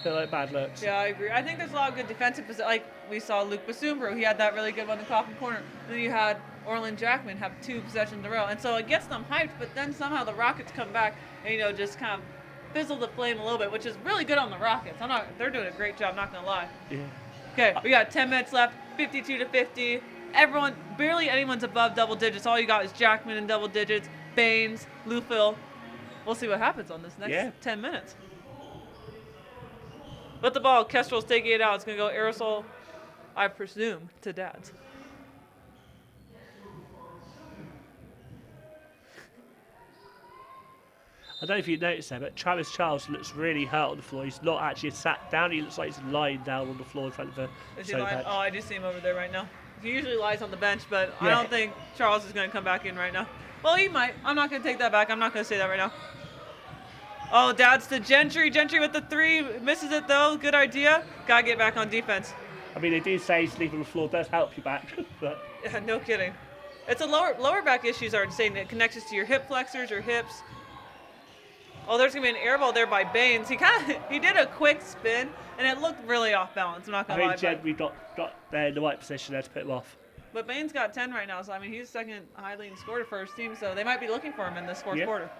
they're like bad looks. Yeah, I agree. I think there's a lot of good defensive position. Like we saw Luke Basumbro, he had that really good one in the coffin corner. Then you had Orland Jackman have 2 possessions in a row, and so it gets them hyped. But then somehow the Rockets come back and just kind of fizzle the flame a little bit, which is really good on the Rockets. They're doing a great job. Not gonna lie. Yeah. Okay, we got 10 minutes left. 52-50. Barely anyone's above double digits. All you got is Jackman in double digits, Baines, Lufil. We'll see what happens on this next 10 minutes. With the ball, Kestrels taking it out. It's going to go aerosol, I presume, to Dads. I don't know if you noticed that, but Travis Charles looks really hurt on the floor. He's not actually sat down. He looks like he's lying down on the floor in front of the Is he lying? Oh, I do see him over there right now. He usually lies on the bench, but I Yeah. don't think Charles is going to come back in right now. Well, he might. I'm not going to take that back. I'm not going to say that right now. Oh, Dads to Gentry. Gentry with the 3. Misses it, though. Good idea. Got to get back on defense. I mean, they do say sleeping on the floor does help you back, but Yeah, no kidding. It's a lower back issues are saying it connects to your hip flexors, your hips. Oh, there's gonna be an air ball there by Baines. He did a quick spin and it looked really off balance. I'm not I gonna lie. think Jen got there in the right position there to put him off. But Baines got 10 right now, so I mean he's second highly scored for his team, so they might be looking for him in this fourth quarter.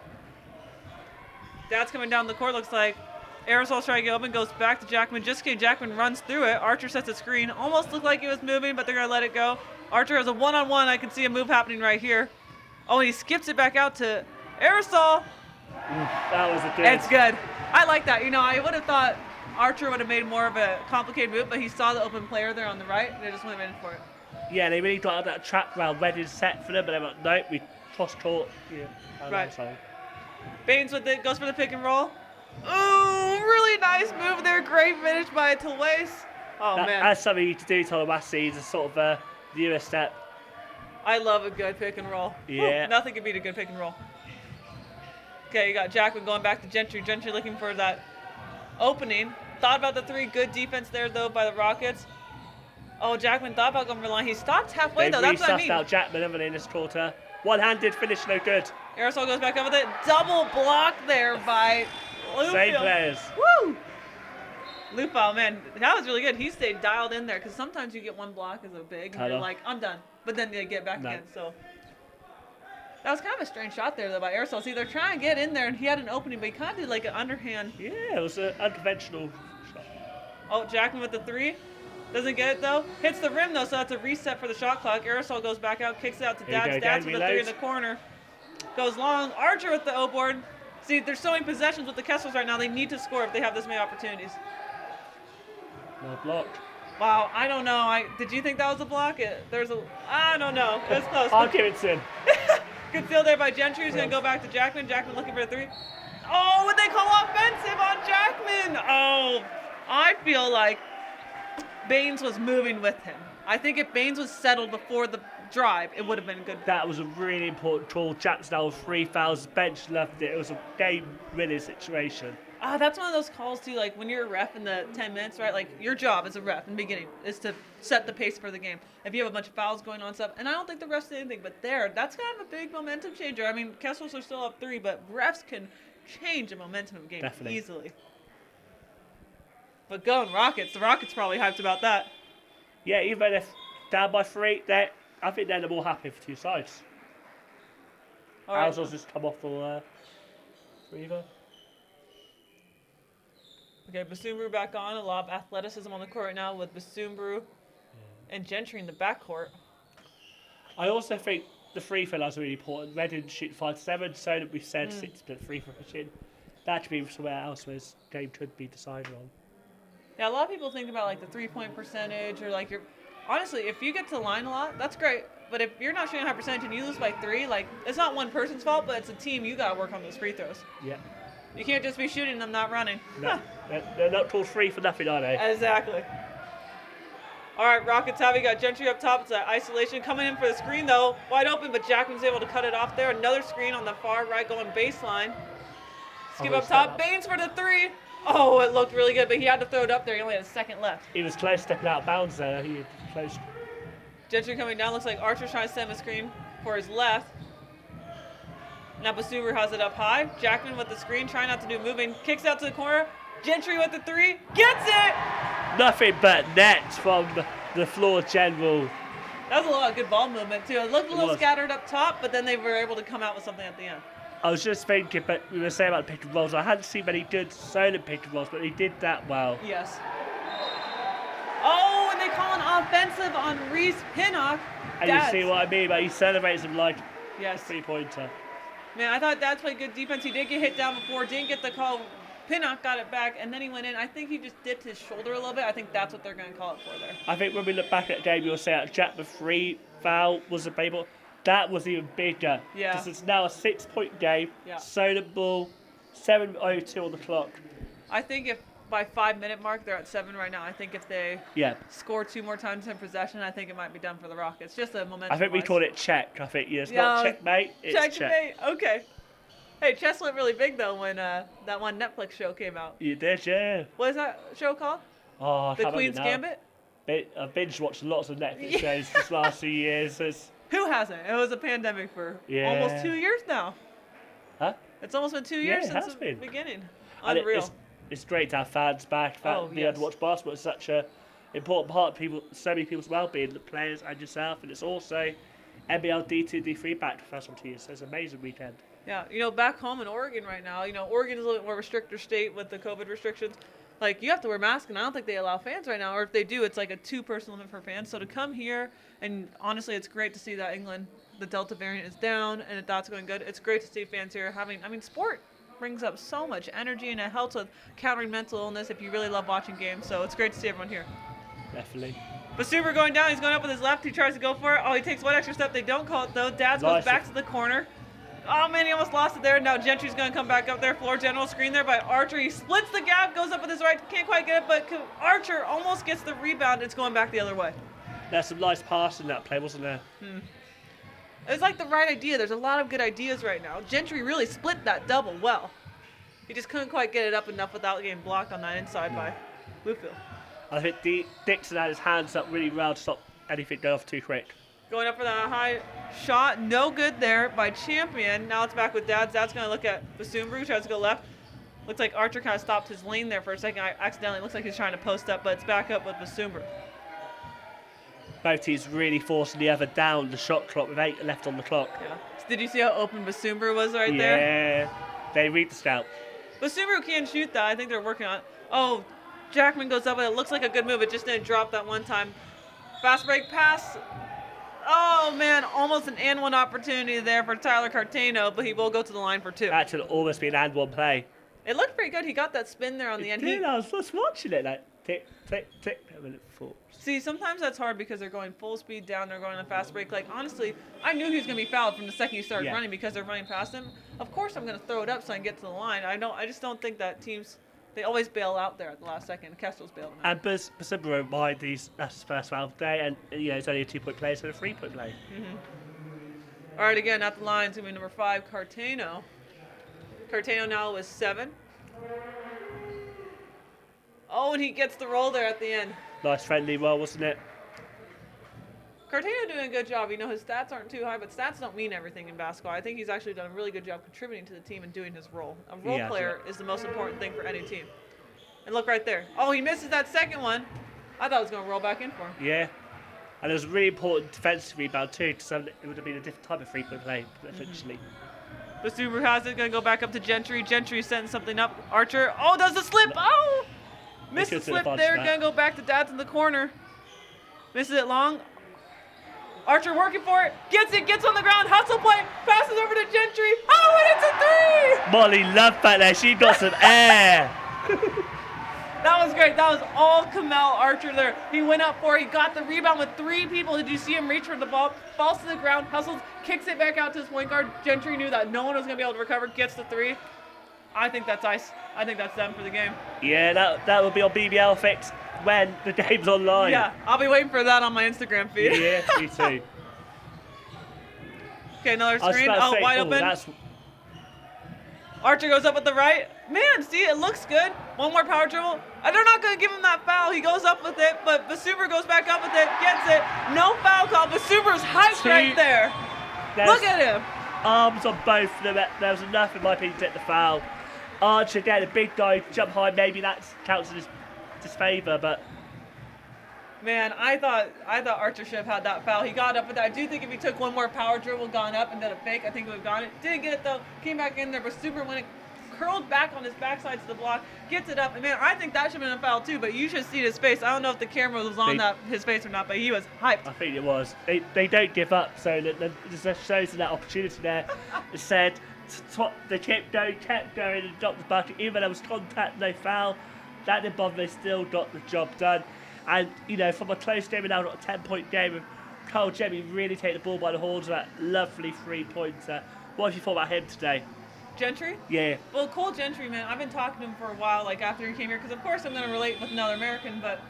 Dad's coming down the court, looks like. Aerosol's trying to get open, goes back to Jackman. Just in case Jackman runs through it. Archer sets a screen. Almost looked like he was moving, but they're going to let it go. Archer has a one-on-one. I can see a move happening right here. Oh, and he skips it back out to Aerosol. That was a good. It's good. I like that. I would have thought Archer would have made more of a complicated move, but he saw the open player there on the right, and they just went in for it. Yeah, they really got that trap round ready set for them, but they were like, nope, we cross-court. Yeah, Right. Baines with it, goes for the pick and roll. Ooh, really nice move there. Great finish by Tulwais. Oh, man. That's something to do, Tolomasi. It's a sort of a newer step. I love a good pick and roll. Yeah. Woo, nothing can beat a good pick and roll. Okay, you got Jackman going back to Gentry. Gentry looking for that opening. Thought about the 3. Good defense there, though, by the Rockets. Oh, Jackman thought about going for the line. He stopped halfway, though. That's what I mean. Out Jackman, haven't they, in this quarter? One-handed finish, no good. Aerosol goes back up with it. Double block there by Lufil. Same players. Woo! Lufil, man, that was really good. He stayed dialed in there because sometimes you get one block as a big and you're like, I'm done. But then they get back again. So that was kind of a strange shot there, though, by Aerosol. See, they're trying to get in there, and he had an opening, but he kind of did like an underhand. Yeah, it was an unconventional shot. Oh, Jackman with the 3. Doesn't get it, though. Hits the rim, though, so that's a reset for the shot clock. Aerosol goes back out, kicks it out to Dads. Dads with the 3 in the corner. Goes long. Archer with the O-board. See, there's so many possessions with the Kestrels right now. They need to score if they have this many opportunities. No block. Wow, I don't know. Did you think that was a block? I don't know. It was close. I'll give it to him. Good steal there by Gentry. He's going to go back to Jackman. Jackman looking for a 3. Oh, what they call offensive on Jackman. Oh, I feel like Baines was moving with him. I think if Baines was settled before the drive, it would have been good. That was a really important call. Jack's now with 3 fouls. Bench loved it. It was a game-winning situation. That's one of those calls, too, like when you're a ref in the 10 minutes, right? Like your job as a ref in the beginning is to set the pace for the game. If you have a bunch of fouls going on stuff, and I don't think the refs did anything, but that's kind of a big momentum changer. I mean, Kestrels are still up 3, but refs can change the momentum of a game easily. But going Rockets, the Rockets probably hyped about that. Yeah, even if down by 3, I think they're the more happy for 2 sides. All right. Ours just come off for Reaver. Okay, Basumbro back on. A lot of athleticism on the court right now with Basumbro and Gentry in the backcourt. I also think the free throw is really important. Reading shoot 5-7, so that we've said 6% free throw shooting. That should be somewhere else where this game could be decided on. Yeah, a lot of people think about like the 3-point percentage or like honestly, if you get to the line a lot, that's great. But if you're not shooting a high percentage and you lose by 3, like it's not one person's fault, but it's a team. You got to work on those free throws. Yeah. You can't just be shooting them, not running. No, they're not called free for nothing, are they? Exactly. All right, Rockets have. You got Gentry up top. It's that isolation coming in for the screen though, wide open, but Jackman's able to cut it off there. Another screen on the far right going baseline. Skip up top. Baines for the 3. Oh, it looked really good, but he had to throw it up there. He only had a second left. He was close stepping out of bounds there. He was close. Gentry coming down. Looks like Archer's trying to send him a screen for his left. Now Basumbro has it up high. Jackman with the screen, trying not to do moving. Kicks out to the corner. Gentry with the 3. Gets it! Nothing but net from the floor general. That was a lot of good ball movement, too. It looked a little was. scattered up top, but then they were able to come out with something at the end. I was just thinking, but we were saying about the pick and rolls. I hadn't seen many good Solent pick and rolls, but they did that well. Yes. Oh, and they call an offensive on Reese Pinnock. And you see what I mean? But he celebrates him like a Yes. 3-pointer. Man, I thought Dads played good defense. He did get hit down before, didn't get the call. Pinnock got it back, and then he went in. I think he just dipped his shoulder a little bit. I think that's what they're going to call it for there. I think when we look back at the game, you'll say that Jack the 3 foul was a big ball. That was even bigger. Yeah. Because it's now a 6-point game. Yeah. Solent ball, 7:02 on the clock. I think if by 5-minute mark, they're at 7 right now. I think if they Yeah. score 2 more times in possession, I think it might be done for the Rockets. Just a momentum. I think we call it check. I think it's not checkmate, it's check. Checkmate. Okay. Hey, chess went really big though when that one Netflix show came out. You did, yeah. What is that show called? Oh, I The can't Queen's remember now. Gambit? I've binge watched lots of Netflix Yeah. shows this last few years. Who hasn't? It was a pandemic for Yeah. almost 2 years now. Huh? It's almost been 2 Yeah, years it since has the been. beginning. And Unreal. it's great to have fans back. Oh, Being able to yes. watch basketball is such a important part of so many people's well-being, the players and yourself. And it's also NBL D2, D3 back to the first one 2 years. So it's an amazing weekend. Yeah, back home in Oregon right now, Oregon is a little bit more restrictor state with the COVID restrictions. Like, you have to wear masks, and I don't think they allow fans right now. Or if they do, it's like a 2-person limit for fans. So to come here, and honestly, it's great to see that England, the Delta variant is down, and that's going good. It's great to see fans here sport brings up so much energy, and it helps with countering mental illness if you really love watching games. So it's great to see everyone here. Definitely. Basuber going down. He's going up with his left. He tries to go for it. Oh, he takes one extra step. They don't call it, though. Dads goes Nice. back to the corner. Oh, man, he almost lost it there. Now Gentry's going to come back up there. Floor general screen there by Archer. He splits the gap, goes up with his right. Can't quite get it, but Archer almost gets the rebound. It's going back the other way. There's some nice pass in that play, wasn't there? It was like the right idea. There's a lot of good ideas right now. Gentry really split that double well. He just couldn't quite get it up enough without getting blocked on that inside by Bluefield. I think Dixon had his hands up really well to stop anything going off too quick. Going up for that high shot. No good there by Champion. Now it's back with Dads. Dad's going to look at Basumbu. Tries to go left. Looks like Archer kind of stopped his lane there for a second. Accidentally. Looks like he's trying to post up, but it's back up with Basumbu. Both teams really forcing the other down the shot clock with 8 left on the clock. Yeah. Did you see how open Basumbu was right there? Yeah, they read the scout. Basumbu can shoot that. I think they're working on it. Oh, Jackman goes up with it. Looks like a good move. It just didn't drop that one time. Fast break pass. Oh, man, almost an and one opportunity there for Tyler Cartano, but he will go to the line for 2. That should almost be an and one play. It looked pretty good. He got that spin there on the end. I was just watching it, like tick, tick, tick. A minute 4. See, sometimes that's hard because they're going full speed down. They're going on a fast break. Like, honestly, I knew he was going to be fouled from the second he started running because they're running past him. Of course I'm going to throw it up so I can get to the line. I just don't think that teams, they always bail out there at the last second. Kestrels bailed them out. And Basumbu wide that's his first foul of the day, and it's only a 2-point play, so a 3-point play. All right, again, at the line, it's going to be number 5, Cartano. Cartano now with 7. Oh, and he gets the roll there at the end. Nice friendly roll, wasn't it? Cartano doing a good job. His stats aren't too high, but stats don't mean everything in basketball. I think he's actually done a really good job contributing to the team and doing his role. A role player is the most important thing for any team. And look right there. Oh, he misses that second one. I thought it was going to roll back in for him. Yeah. And it was a really important defensive rebound too, so it would have been a different type of 3-point play, essentially. Basuber has it, going to go back up to Gentry. Gentry setting something up. Archer, does the slip. Oh! Missed the slip there, going to go back to Dads in the corner. Misses it long. Archer working for it, gets on the ground, hustle play, passes over to Gentry. Oh, and it's a 3! Molly loved back there, she got some air. That was great. That was all Kamel Archer there. He went up for it. He got the rebound with 3 people. Did you see him reach for the ball? Falls to the ground, hustles, kicks it back out to his point guard. Gentry knew that no one was going to be able to recover, gets the 3. I think that's ice. I think that's them for the game. Yeah, that will be on BBL Fix when the game's online. Yeah, I'll be waiting for that on my Instagram feed. Yeah, me too. Okay, another screen. Wide open. Archer goes up with the right. Man, see, it looks good. One more power dribble. They're not going to give him that foul. He goes up with it, but Basuber goes back up with it, gets it. No foul call. Basuber's hyped right there. Look at him. Arms on both of them. There was enough in my opinion to get the foul. Archer again, a big dive, jump high. Maybe that counts in his disfavour, but Man, I thought Archer should have had that foul. He got up with that. I do think if he took one more power dribble, gone up and did a fake, I think he would have gotten it. Didn't get it though. Came back in there, but Super when it curled back on his backside to the block, gets it up, and man, I think that should have been a foul too. But you should see his face. I don't know if the camera was on his face or not, but he was hyped. I think it was. They don't give up, so that just shows that opportunity there. It said they kept going and dropped the bucket. Even though there was contact, no foul. That didn't bother. They still got the job done. And you know, from a close game, now got a 10-point game with Cole Jemmy really take the ball by the horns with that lovely 3-pointer. What have you thought about him today? Gentry? Yeah. Well, Cole Gentry, man, I've been talking to him for a while, like after he came here, because of course I'm going to relate with another American, but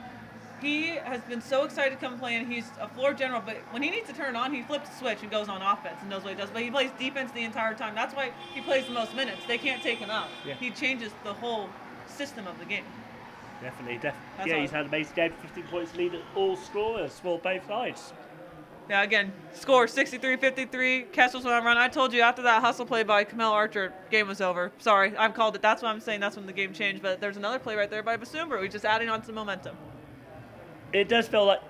he has been so excited to come play, and he's a floor general, but when he needs to turn it on, he flips the switch and goes on offense and knows what he does, but he plays defense the entire time. That's why he plays the most minutes. They can't take him out. Yeah. He changes the whole system of the game. Definitely. That's Yeah, he's had an amazing game. 15 points lead at all scorers for both sides. Yeah, again, score 63-53. Kestrels went on run. I told you after that hustle play by Kamel Archer, game was over. Sorry, I've called it. That's what I'm saying. That's when the game changed. But there's another play right there by Basumber. We're just adding on some momentum. It does feel like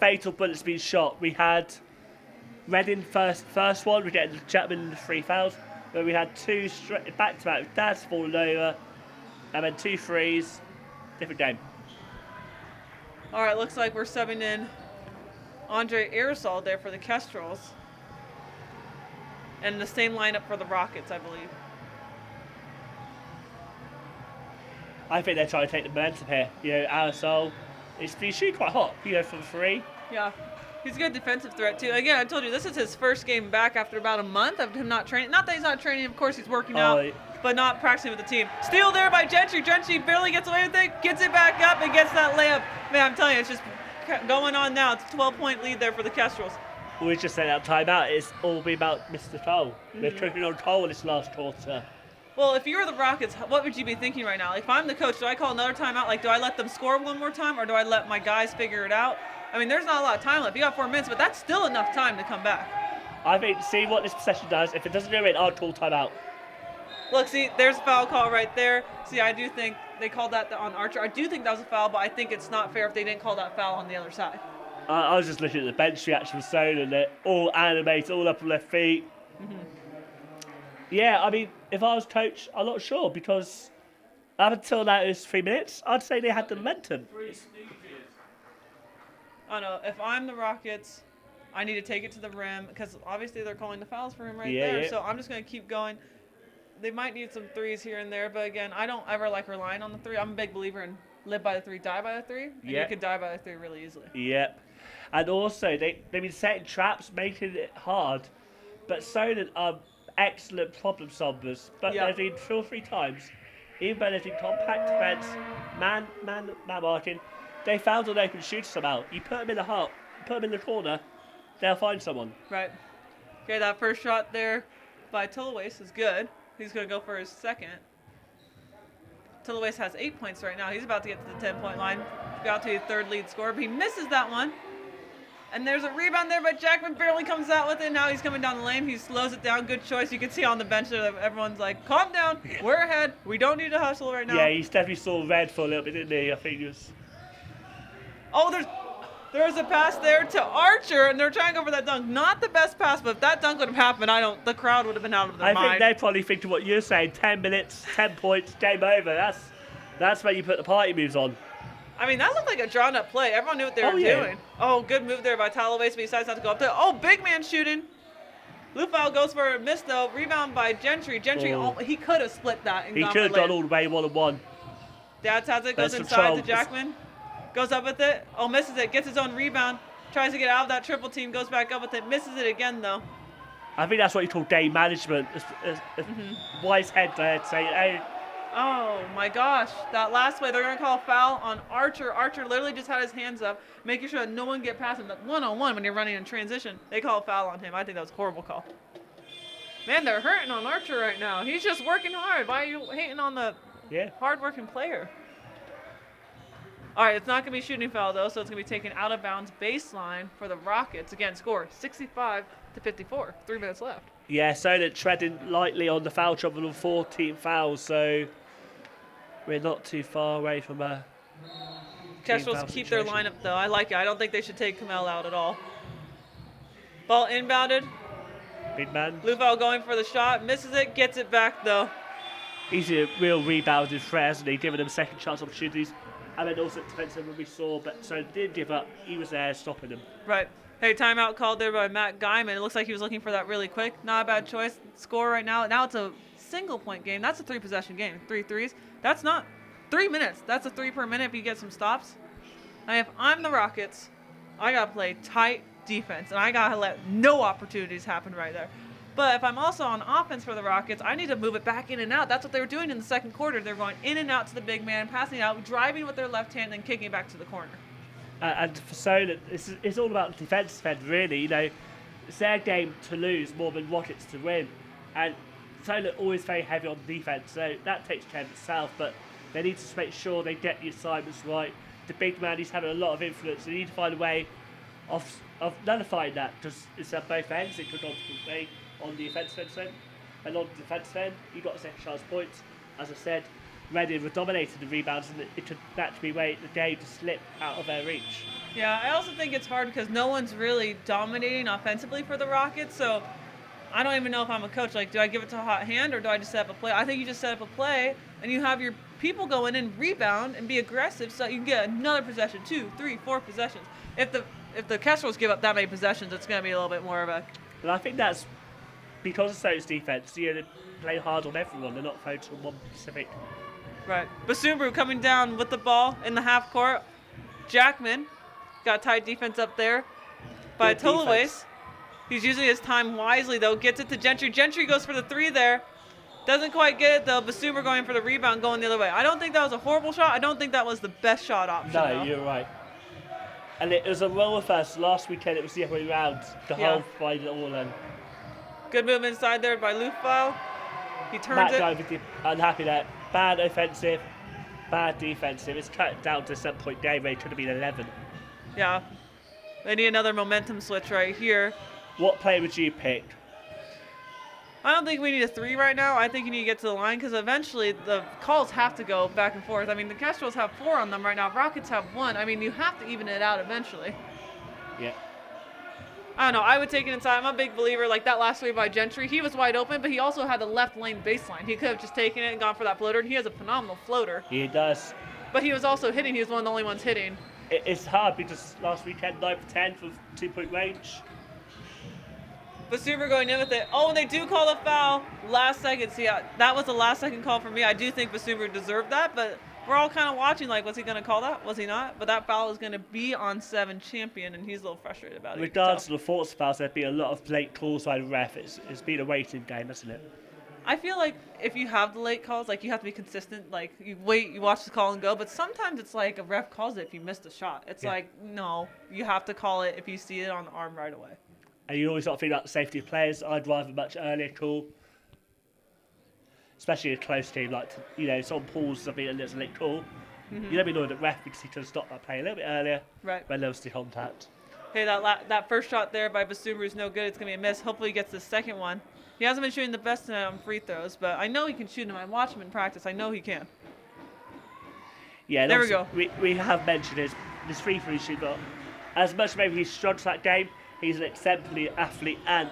fatal bullets being shot. We had Reading first one. We get Chapman in the 3 fouls. Then we had 2 straight back-to-back. Dad's falling over. And then 2 threes. Different game. All right, looks like we're subbing in Andre Aerosol there for the Kestrels. And the same lineup for the Rockets, I believe. I think they're trying to take the momentum here. You know, Aerosol, he's shooting quite hot, you know, from 3. Yeah. He's a good defensive threat, too. Again, I told you, this is his first game back after about a month of him not training. Not that he's not training, of course he's working out, but not practicing with the team. Steal there by Gentry. Gentry barely gets away with it, gets it back up, and gets that layup. Man, I'm telling you, it's just going on now. It's a 12-point lead there for the Kestrels. We just said that timeout. It's all been about Mr. Cole. They're cooking on Cole in this last quarter. Well, if you were the Rockets, what would you be thinking right now? Like, if I'm the coach, do I call another timeout? Like, do I let them score one more time, or do I let my guys figure it out? I mean, there's not a lot of time left. You got 4 minutes, but that's still enough time to come back. I think, see what this possession does. If it doesn't do it, I'll call timeout. Look, see, there's a foul call right there. See, I do think they called that on Archer. I do think that was a foul, but I think it's not fair if they didn't call that foul on the other side. I was just looking at the bench reaction for Solent. They're all animated, all up on their feet. Yeah, I mean, if I was coach, I'm not sure, because up until now it was 3 minutes, I'd say they had the momentum. I don't know. If I'm the Rockets, I need to take it to the rim, because obviously they're calling the fouls for him right there. Yeah. So I'm just going to keep going. They might need some threes here and there, but again, I don't ever like relying on the 3. I'm a big believer in live by the 3, die by the 3, and you could die by the 3 really easily. Yep. And also, they've been setting traps, making it hard, but Solent are excellent problem solvers. But they've been 2 or 3 times, even though they've been compact defense, man marking, they found an open shooter somehow. You put them in the heart, put them in the corner, they'll find someone. Right. Okay, that first shot there by Tillowase is good. He's going to go for his second. Tillowase has 8 points right now. He's about to get to the 10-point line. About to be the 3rd lead scorer, but he misses that one. And there's a rebound there, but Jackman barely comes out with it. Now he's coming down the lane. He slows it down. Good choice. You can see on the bench there that everyone's like, calm down. We're ahead. We don't need to hustle right now. Yeah, he's definitely saw red for a little bit, didn't he? I think he was... Oh, there's a pass there to Archer, and they're trying to go for that dunk. Not the best pass, but if that dunk would have happened, the crowd would have been out of their mind. I think they're probably thinking what you're saying. 10 minutes, 10 points, game over. That's where you put the party moves on. I mean, that looked like a drawn-up play. Everyone knew what they were doing. Oh, good move there by Talloway, but he decides not to go up there. Oh, big man shooting. Lufau goes for a miss, though. Rebound by Gentry. Gentry, he could have split that. And he could have gone all the way 1-on-1. Dads has it, goes inside to Jackman. Goes up with it. Oh, misses it. Gets his own rebound. Tries to get out of that triple team. Goes back up with it. Misses it again, though. I think that's what you call game management. Wise head there to say, hey. Oh, my gosh. That last play, they're going to call a foul on Archer. Archer literally just had his hands up, making sure that no one get past him. That one-on-one when you're running in transition, they call a foul on him. I think that was a horrible call. Man, they're hurting on Archer right now. He's just working hard. Why are you hating on the hard-working player? All right, it's not going to be shooting foul, though, so it's going to be taken out of bounds baseline for the Rockets. Again, score 65-54. 3 minutes left. Yeah, Solent treading lightly on the foul trouble on 14 fouls, so We're not too far away from a Kestrels foul keep their situation. lineup, though. I like it. I don't think they should take Kamel out at all. Ball inbounded. Big man. Lufau going for the shot. Misses it. Gets it back, though. He's a real rebounding threat, hasn't he? Giving them second chance opportunities. And then also defensive when we saw, but so didn't give up. He was there stopping them. Right. Hey, timeout called there by Matt Guyman. It looks like he was looking for that really quick. Not a bad choice. Score right now. Now it's a single-point game. That's a 3-possession game. 3 threes. That's not 3 minutes. That's a 3 per minute if you get some stops. And if I'm the Rockets, I got to play tight defense, and I got to let no opportunities happen right there. But if I'm also on offense for the Rockets, I need to move it back in and out. That's what they were doing in the second quarter. They're going in and out to the big man, passing out, driving with their left hand, then kicking it back to the corner. And for Solent, it's all about defence, really. You know, it's their game to lose more than Rockets to win. And Solent always very heavy on defence, so that takes care of itself. But they need to make sure they get the assignments right. The big man, he's having a lot of influence. They need to find a way of nullifying that, because it's at both ends. It could ultimately play on the offensive end, and on the defensive end, you got a second chance points. As I said, Reading were dominating the rebounds, and it could naturally wait the game to slip out of their reach. Yeah, I also think it's hard because no one's really dominating offensively for the Rockets, so I don't even know if I'm a coach. Like, do I give it to a hot hand, or do I just set up a play? I think you just set up a play, and you have your people go in and rebound and be aggressive so you can get another possession, 2, 3, 4 possessions. If the Kestrels give up that many possessions, it's going to be a little bit more of a... And I think that's because of Solent's defence. You know, they play hard on everyone. They're not focused on one specific. Right. Basumbu coming down with the ball in the half court. Jackman got tight defense up there by Good defense. Tuluways. He's using his time wisely, though. Gets it to Gentry. Gentry goes for the 3 there. Doesn't quite get it, though. Basumbu going for the rebound, going the other way. I don't think that was a horrible shot. I don't think that was the best shot option, No, though. you're right. And it was a roll of us. Last weekend, it was the other way around. The Yeah. whole fight it all in. Good movement inside there by Lufau. He turns Matt it. Guy unhappy there. Bad offensive, bad defensive. It's cut down to a 7-point game where it could have been 11. Yeah. They need another momentum switch right here. What player would you pick? I don't think we need a 3 right now. I think you need to get to the line because eventually the calls have to go back and forth. I mean, the Kestrels have 4 on them right now. Rockets have 1. I mean, you have to even it out eventually. Yeah. I don't know. I would take it inside. I'm a big believer. Like that last 3 by Gentry, he was wide open, but he also had the left lane baseline. He could have just taken it and gone for that floater, and he has a phenomenal floater. He does. But he was also hitting. He was one of the only ones hitting. It's hard because last weekend 9 for 10 from 2-point range. Basumbu going in with it. Oh, and they do call a foul last second. See, that was the last second call for me. I do think Basumbu deserved that, but we're all kind of watching like, was he going to call that? Was he not? But that foul is going to be on 7 Champion, and he's a little frustrated about it. Regardless of the force fouls, there'd be a lot of late calls by the ref. It's been a waiting game, hasn't it? I feel like if you have the late calls, like you have to be consistent. Like you wait, you watch the call and go. But sometimes it's like a ref calls it if you missed a shot. It's like, no, you have to call it if you see it on the arm right away. And you always got to think about the safety of players. I'd rather much earlier call, especially a close team like, you know, someone pulls something and there's a late call. You don't be annoyed at ref because he could have stopped that play a little bit earlier. Right. When there was the contact. Hey, that first shot there by Basumbu is no good. It's going to be a miss. Hopefully he gets the second one. He hasn't been shooting the best tonight on free throws, but I know he can shoot them. I watch him in practice. I know he can. Yeah, There we go. We have mentioned his free throw shoot, but as much as maybe he struggles that game, he's an exemplary athlete, and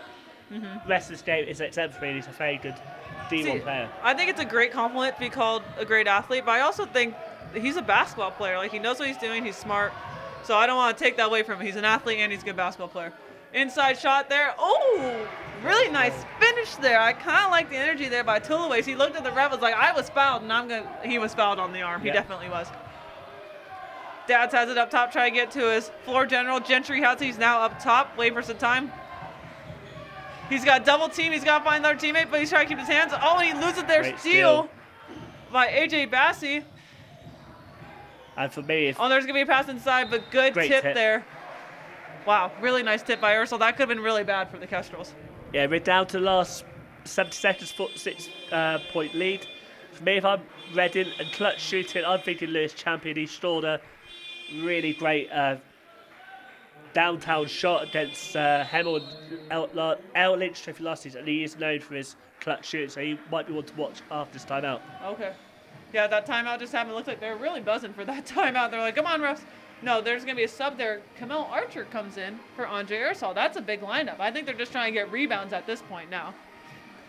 the rest of his game is exemplary, and he's a very good D1 player. I think it's a great compliment to be called a great athlete, but I also think he's a basketball player. Like, he knows what he's doing. He's smart. So I don't want to take that away from him. He's an athlete, and he's a good basketball player. Inside shot there. Oh, really nice finish there. I kind of like the energy there by Tuluways. He looked at the ref, was like, I was fouled, and he was fouled on the arm. He definitely was. Dads has it up top, trying to get to his floor general. Gentry has it. He's now up top, waiting for some time. He's got double team. He's got to find another teammate, but he's trying to keep his hands. Oh, and he loses their Great steal by A.J. Bassey. And for me, Oh, there's going to be a pass inside, but good Great tip tip. there. Wow, really nice tip by Ursel. That could have been really bad for the Kestrels. yeah, we're down to the last 70 seconds for 6-point lead. For me, if I'm Reading and clutch shooting, I'm thinking Lewis Champion. He scored a really great downtown shot against Hemel and El Lynch Trophy last season, and he is known for his clutch shooting, so he might be one to watch after this time out. Okay. Yeah, that timeout just happened. It looked like they were really buzzing for that timeout. They're like, come on, refs. No, there's going to be a sub there. Camille Archer comes in for Andre Ersol. That's a big lineup. I think they're just trying to get rebounds at this point now.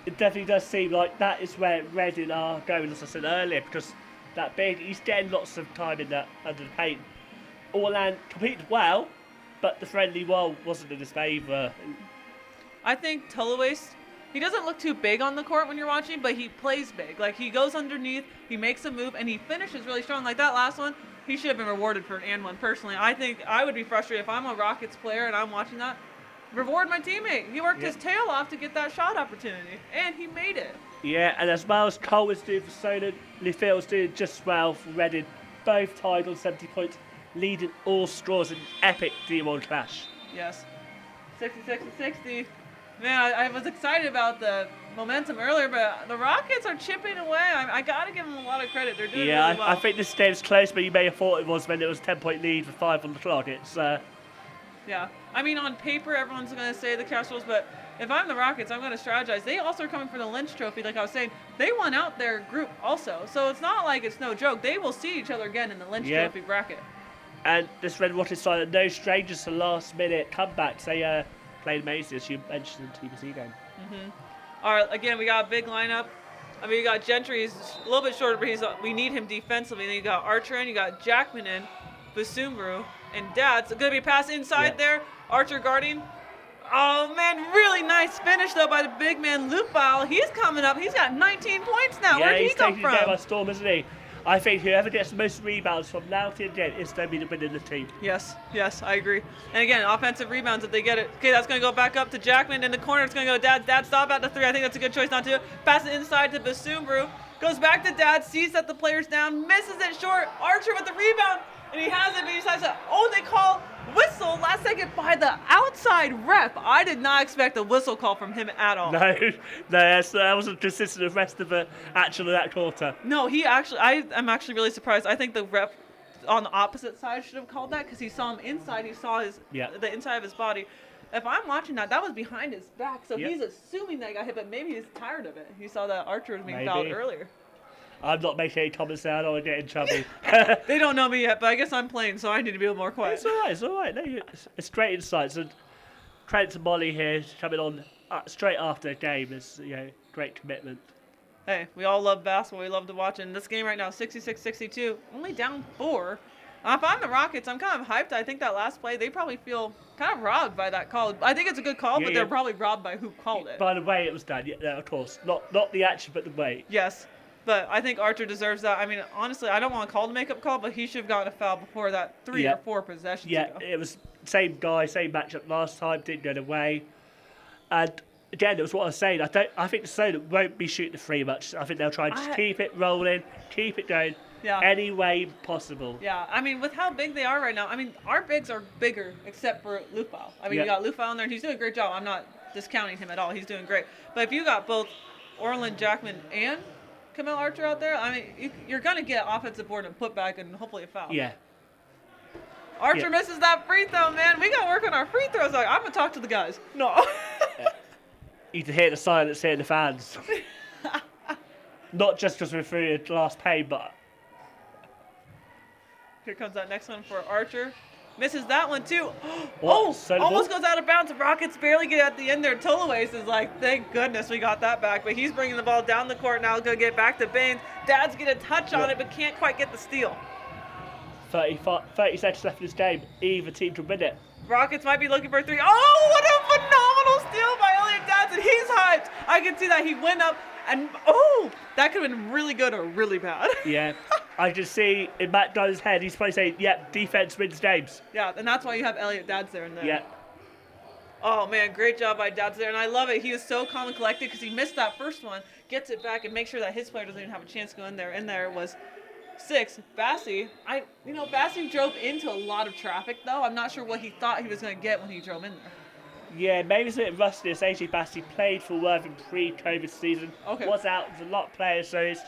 It definitely does seem like that is where Reading are going, as I said earlier, because that big, he's getting lots of time in that under the paint. Orland competed well, but the friendly wall wasn't in his favour. I think Tullowace, he doesn't look too big on the court when you're watching, but he plays big. Like, he goes underneath, he makes a move, and he finishes really strong. Like that last one, he should have been rewarded for an and one personally. I think I would be frustrated if I'm a Rockets player and I'm watching that. Reward my teammate. He worked his tail off to get that shot opportunity, and he made it. Yeah, and as well as Cole was doing for Solent, Lee was doing just well for Reading. Both tied on 70 points, leading all scores in an epic D1 clash. Yes. 66-60. Man, I was excited about the momentum earlier, but the Rockets are chipping away. I got to give them a lot of credit. They're doing really well. I think this game's close, but you may have thought it was when it was a 10-point lead with 5 on the clock. It's Yeah. I mean, on paper, everyone's going to say the Kestrels, but if I'm the Rockets, I'm going to strategize. They also are coming for the Lynch Trophy, like I was saying. They won out their group also, so it's not like it's no joke. They will see each other again in the Lynch Trophy bracket. And this Red Waters side, no strangers to last-minute comebacks. They played amazing, as you mentioned in the TBC game. All right, again, we got a big lineup. I mean, you got Gentry. He's a little bit shorter, but we need him defensively. Then you got Archer in, you got Jackman in, Basumbru, and Dad's going to be a pass inside there. Archer guarding. Oh, man, really nice finish, though, by the big man, Lupal. He's coming up. He's got 19 points now. Where did he come from? Yeah, he's taking the game by storm, isn't he? I think whoever gets the most rebounds from now to the end is going to be the winner of the team. Yes, I agree. And again, offensive rebounds if they get it. Okay, that's going to go back up to Jackman in the corner. It's going to go Dad stop at the 3. I think that's a good choice not to. Pass it inside to Basumbru. Goes back to Dad, sees that the player's down, misses it short. Archer with the rebound, and he has it, but he decides to, they call whistle last second by the outside ref. I did not expect a whistle call from him at all. No, that wasn't consistent with the rest of the action of that quarter. No, I'm actually really surprised. I think the ref on the opposite side should have called that because he saw him inside. He saw the inside of his body. If I'm watching that was behind his back, so he's assuming that he got hit, but maybe he's tired of it. He saw that Archer was being fouled earlier. I'm not making any comments there. I don't want to get in trouble. They don't know me yet, but I guess I'm playing, so I need to be a little more quiet. It's all right. No, it's great insights. And credit to Molly here coming on straight after the game. It's great commitment. Hey, we all love basketball. We love to watch it. In this game right now, 66-62, only down 4. If I'm the Rockets, I'm kind of hyped. I think that last play, they probably feel kind of robbed by that call. I think it's a good call, but they're probably robbed by who called it. By the way it was done, of course. Not the action, but the way. Yes. But I think Archer deserves that. I mean, honestly, I don't want to call the makeup call, but he should have gotten a foul before that 3 or 4 possessions ago. It was same guy, same matchup last time, didn't go away. And again, it was what I was saying. I think the Solent won't be shooting the 3 much. I think they'll try and just keep it rolling, keep it going, any way possible. Yeah, I mean, with how big they are right now, I mean, our bigs are bigger except for Lupal. I mean, you got Lupal in there, and he's doing a great job. I'm not discounting him at all. He's doing great. But if you got both Orland, Jackman, and Camille Archer out there, I mean, you're going to get offensive board and putback and hopefully a foul. Yeah. Archer misses that free throw, man. We got to work on our free throws. I'm going to talk to the guys. No. You can hear the silence here in the fans. Not just because we're through the last pay, but... Here comes that next one for Archer. Misses that one, too. Almost goes out of bounds. The Rockets barely get at the end there. Tolowace is like, thank goodness we got that back. But he's bringing the ball down the court now. Going to get back to Baines. Dad's get a touch on it, but can't quite get the steal. 30 seconds left in this game. Either team can win it. Rockets might be looking for a 3. Oh, what a phenomenal steal by Elliot Dads, and he's hyped. I can see that he went up, and that could have been really good or really bad. Yeah. I can see in Matt Dunn's head, he's probably saying, defense wins games. Yeah, and that's why you have Elliot Dads there and there. Yeah. Oh, man, great job by Dads there, and I love it. He was so calm and collected because he missed that first one, gets it back, and makes sure that his player doesn't even have a chance to go in there. In there was 6. Bassi, Bassi drove into a lot of traffic, though. I'm not sure what he thought he was going to get when he drove in there. Yeah, maybe it's a bit rusty. As AJ Bassi played for Worthing pre-COVID season. Okay. Was out with a lot of players, so it's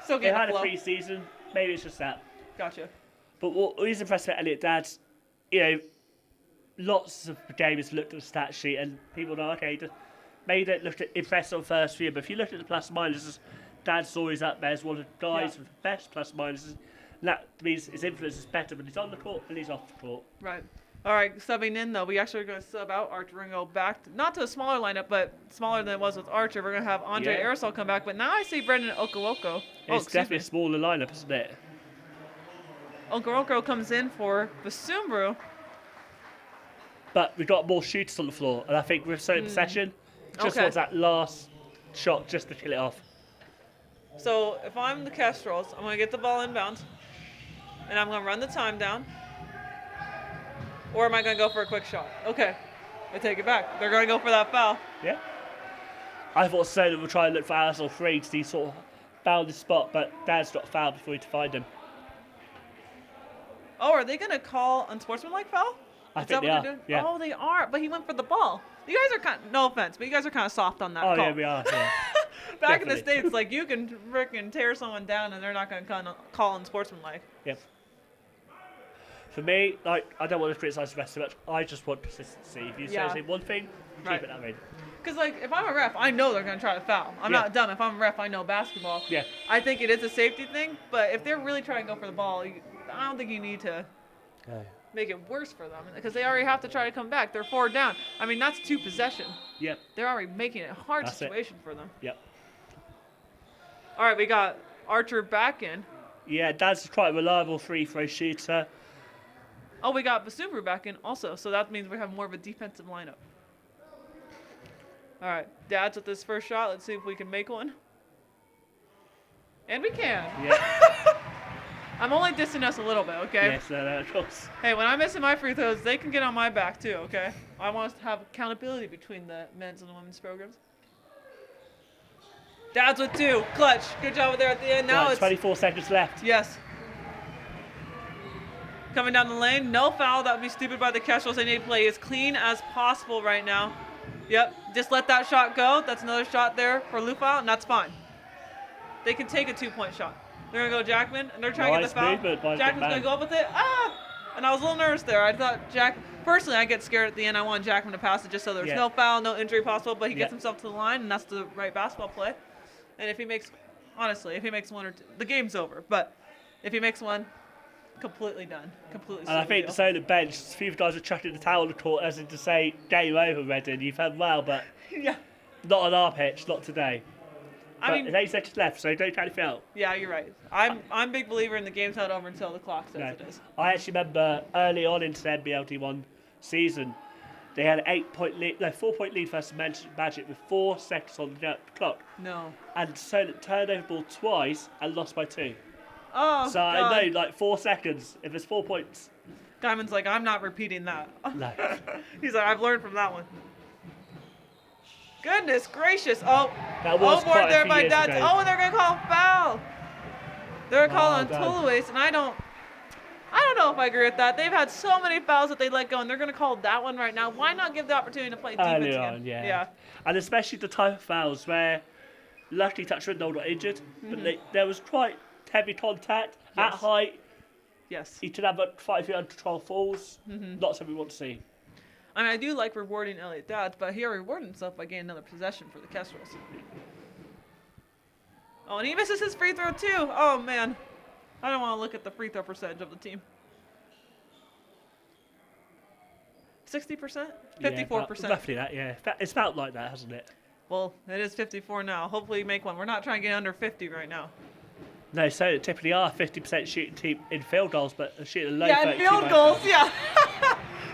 still they getting had a flow. a pre-season. Maybe it's just that. Gotcha. But what is impressive about Elliot Dads, lots of gamers looked at the stat sheet and people know, okay, maybe don't look at impressed on first view, but if you look at the plus minuses, Dad's always up there as one of the guys Yeah. with the best plus minuses. And that means his influence is better when he's on the court and he's off the court. Right. All right, subbing in, though, we actually are going to sub out Archer. We're going to go back, not to a smaller lineup, but smaller than it was with Archer. We're going to have Andre Yeah. Aerosol come back, but now I see Brendan Okawoko. It's definitely a smaller lineup, isn't it? Okawoko comes in for Basumbru. But we've got more shooters on the floor, and I think with certain possession, just Okay. wants that last shot just to kill it off. So if I'm the Kestrels, I'm going to get the ball inbound, and I'm going to run the time down. Or am I going to go for a quick shot? Okay, I take it back. They're going to go for that foul. Yeah. I thought Solent would try and look for Arizal 3 to sort of found his spot, but Dad's got fouled before he to find him. Oh, are they going to call unsportsmanlike foul? I Is think that they what are. they're doing? Yeah. Oh, they are, but he went for the ball. You guys are kind of, no offense, but you guys are kind of soft on that Oh, call. yeah, we are. Yeah. Back in the Definitely. States, like, you can frickin' tear someone down and they're not going to call unsportsmanlike. Yep. For me, like, I don't want to criticise the rest too much. I just want consistency. If you Yeah. say one thing, Right. keep it that way. Because, like, if I'm a ref, I know they're going to try to foul. I'm Yeah. not dumb. If I'm a ref, I know basketball. Yeah. I think it is a safety thing, but if they're really trying to go for the ball, I don't think you need to make it worse for them because they already have to try to come back. They're 4 down. I mean, that's 2 possession. Yep. They're already making it a hard That's it. situation for them. Yep. All right, we got Archer back in. Yeah, Dad's quite a reliable free throw shooter. Oh, we got Basumbru back in also, so that means we have more of a defensive lineup. All right, Dad's with this first shot. Let's see if we can make one. And we can. Yeah. I'm only dissing us a little bit, okay? Yes, no, of course. Hey, when I'm missing my free throws, they can get on my back too, okay? I want us to have accountability between the men's and the women's programs. Dad's with 2. Clutch. Good job with there at the end. Now Right, it's 24 seconds left. yes. Coming down the lane, no foul. That would be stupid by the Kestrels. They need to play as clean as possible right now. Yep, just let that shot go. That's another shot there for Lufau, and that's fine. They can take a 2-point shot. They're gonna go Jackman, and they're trying to Nice get the foul. movement by the Jackman's big gonna man. go up with it. Ah! And I was a little nervous there. I thought personally, I get scared at the end. I want Jackman to pass it just so there's Yeah. no foul, no injury possible. But he gets Yeah. himself to the line, and that's the right basketball play. And if he makes, honestly, if he makes 1 or 2, the game's over. But if he makes 1, completely done. Completely. And I seal think the the deal. Solent bench, a few guys are chucking the towel on the court as in to say, game over, Reddin. You've done well, but Yeah. not on our pitch, not today. I But mean, there's 8 seconds left, so don't count it out. yeah, you're right. I'm a big believer in the game's not over until the clock says No. it is. I actually remember early on into the NBL1 season, they had an 4-point lead versus Magic with 4 seconds on the clock. No. And Solent turned over the ball twice and lost by 2. Oh, So God. I know, like 4 seconds, if it's 4 points. Diamond's like, I'm not repeating that. No. He's like, I've learned from that one. Goodness gracious. Oh, That was overboard quite a there few by years Dad. ago. Oh, and they're going to call foul. They're going to call Well on done. Tulues, and I don't know if I agree with that. They've had so many fouls that they let go, and they're going to call that one right now. Why not give the opportunity to play defense Early again? on, yeah. Yeah. And especially the type of fouls where, luckily Touchwood no got injured, but there was quite heavy contact at Yes. height. Yes. You could have about 5 under 12 falls. Not something we want to see. I mean, I do like rewarding Elliot Dodds, but he already rewarded himself by getting another possession for the Kestrels. Oh, and he misses his free throw too. Oh, man. I don't want to look at the free throw percentage of the team. 60%? 54%. Yeah, roughly that, yeah. It's about like that, hasn't it? Well, it is 54 now. Hopefully you make one. We're not trying to get under 50 right now. No, so typically are 50% shooting team in field goals, but shooting a low Yeah, and 32 field by- goals, yeah.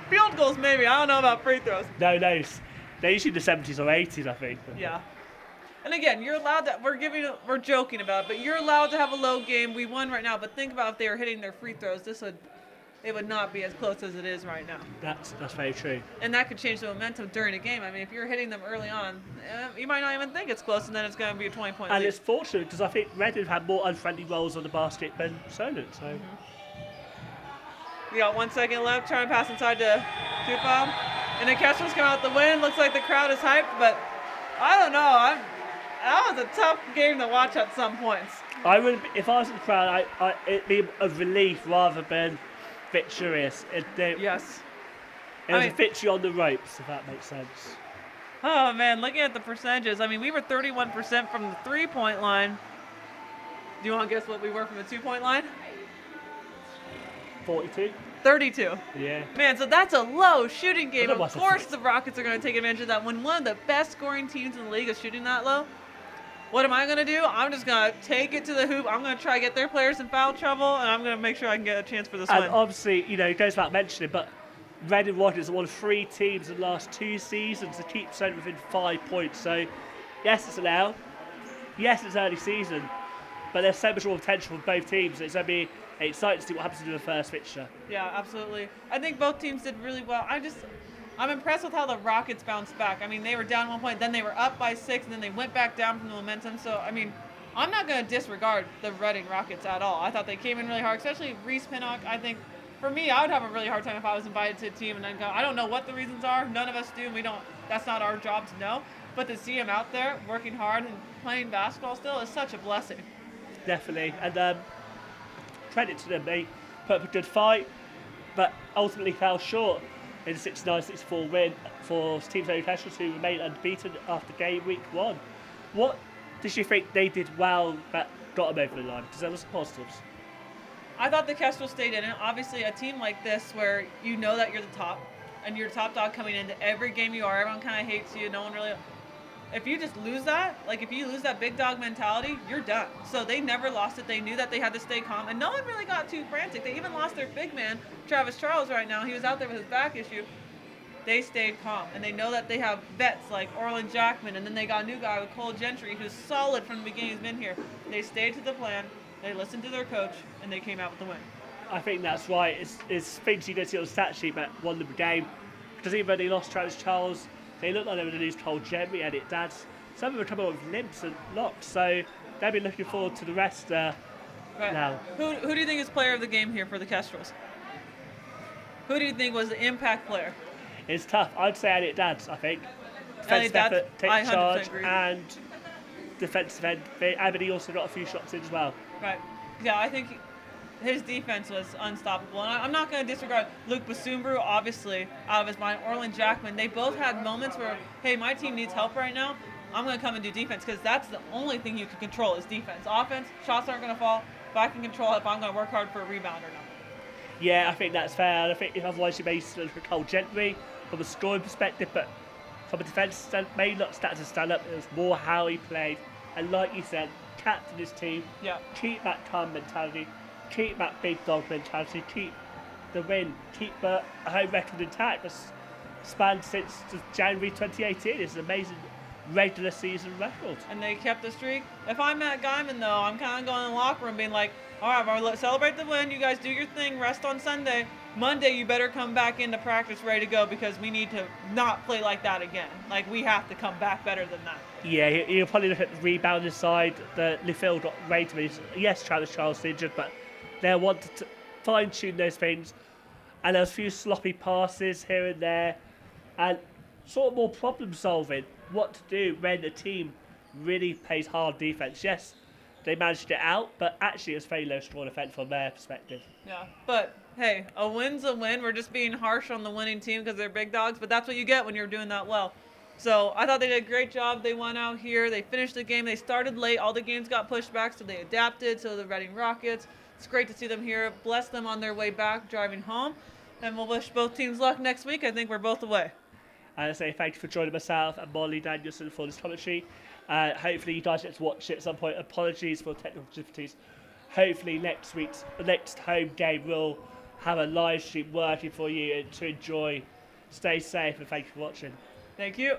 Field goals, maybe. I don't know about free throws. No, they're usually the 70s or 80s, I think. Yeah. And again, you're allowed to, we're joking about it, but you're allowed to have a low game. We won right now, but think about if they were hitting their free throws, it would not be as close as it is right now. That's very true. And that could change the momentum during a game. I mean, if you're hitting them early on, you might not even think it's close, and then it's going to be a 20-point And lead. it's fortunate because I think Reading had more unfriendly rolls on the basket than Solent. So We got 1 second left, trying to pass inside to Tufo. And then Kestrels come out the win. Looks like the crowd is hyped, but I don't know. That was a tough game to watch at some points. I would, if I was in the crowd, it'd be a relief rather than a bit curious. Yes. It was I a mean- victory on the ropes, if that makes sense. Oh, man, looking at the percentages, I mean, we were 31% from the three-point line, Do you want to guess what we were from the 2-point line? 42. 32. Yeah. Man, so that's a low shooting game. Well, that Of wasn't course, fair. the Rockets are going to take advantage of that. When one of the best scoring teams in the league is shooting that low, what am I going to do? I'm just going to take it to the hoop. I'm going to try to get their players in foul trouble, and I'm going to make sure I can get a chance for this And win. obviously, it goes without mentioning, but Reading Rockets are one of 3 teams in the last 2 seasons to keep Solent within 5 points. So, yes, it's an L. Yes, it's early season. But there's so much more potential for both teams. It's going to be exciting to see what happens in the first fixture. Yeah, absolutely. I think both teams did really well. I'm impressed with how the Rockets bounced back. I mean, they were down 1 point, then they were up by 6, and then they went back down from the momentum. So, I mean, I'm not going to disregard the Reading Rockets at all. I thought they came in really hard, especially Reese Pinnock. I think, for me, I would have a really hard time if I was invited to a team and then go, I don't know what the reasons are. None of us do. That's not our job to know. But to see him out there working hard and playing basketball still is such a blessing. Definitely. And credit to them. They put up a good fight, but ultimately fell short in a 69-64 win for Team Solent Kestrels, who remain unbeaten after game week 1. What did you think they did well that got them over the line? Because there were some positives. I thought the Kestrels stayed in it. Obviously, a team like this where you know that you're the top, and you're the top dog coming into every game you are, everyone kind of hates you, no one really... If you just lose that, if you lose that big dog mentality, you're done. So they never lost it. They knew that they had to stay calm, and no one really got too frantic. They even lost their big man, Travis Charles, right now. He was out there with his back issue. They stayed calm, and they know that they have vets like Orland Jackman, and then they got a new guy with Cole Gentry, who's solid from the beginning. He's been here. They stayed to the plan. They listened to their coach, and they came out with the win. I think that's right. It's things you don't see on the stat sheet that won them the game. Because even though they lost Travis Charles, they looked like they were going to lose Cole Gentry and it dads. Some of them are coming up with limps and locks, so they'll be looking forward to the rest Right. now. Who do you think is player of the game here for the Kestrels? Who do you think was the impact player? It's tough. I'd say Elliot Dads, I think. Elliot Defensive effort, Dads, I take 100% charge, agree. and defensive end. And he also got a few shots in as well. Right. Yeah, I think his defense was unstoppable. And I'm not going to disregard Luke Basumbru, obviously, out of his mind. Orland Jackman. They both had moments where, hey, my team needs help right now. I'm going to come and do defense because that's the only thing you can control is defense. Offense, shots aren't going to fall. But I can control if I'm going to work hard for a rebound or not. Yeah, I think that's fair. I think otherwise you may look for Cole Gentry from a scoring perspective, but from a defence, may not stats to stand up. It was more how he played. And like you said, captain his team. Yeah. Keep that calm mentality. Keep that big dog mentality. Keep the win. Keep the home record intact. It's spanned since January 2018. It's an amazing regular season record. And they kept the streak. If I'm Matt Guyman, though, I'm kind of going in the locker room being like, all right, let's celebrate the win. You guys do your thing. Rest on Sunday. Monday, you better come back into practice ready to go because we need to not play like that again. We have to come back better than that. Yeah, you'll probably look at the rebounding side. The Littlefield got rated. Yes, Travis Charles injured, but they'll want to fine-tune those things. And there's a few sloppy passes here and there. And sort of more problem-solving. What to do when the team really plays hard defence. Yes, they managed it out, but actually it's very low-scoring effect from their perspective. Yeah, but hey, a win's a win. We're just being harsh on the winning team because they're big dogs, but that's what you get when you're doing that well. So I thought they did a great job. They went out here. They finished the game. They started late. All the games got pushed back, so they adapted. So the Reading Rockets. It's great to see them here. Bless them on their way back, driving home. And we'll wish both teams luck next week. I think we're both away. And I say thank you for joining myself and Molly Danielson for this commentary. Hopefully you guys get to watch it at some point. Apologies for technical difficulties. Hopefully next home game we'll have a live stream working for you and to enjoy. Stay safe and thank you for watching. Thank you.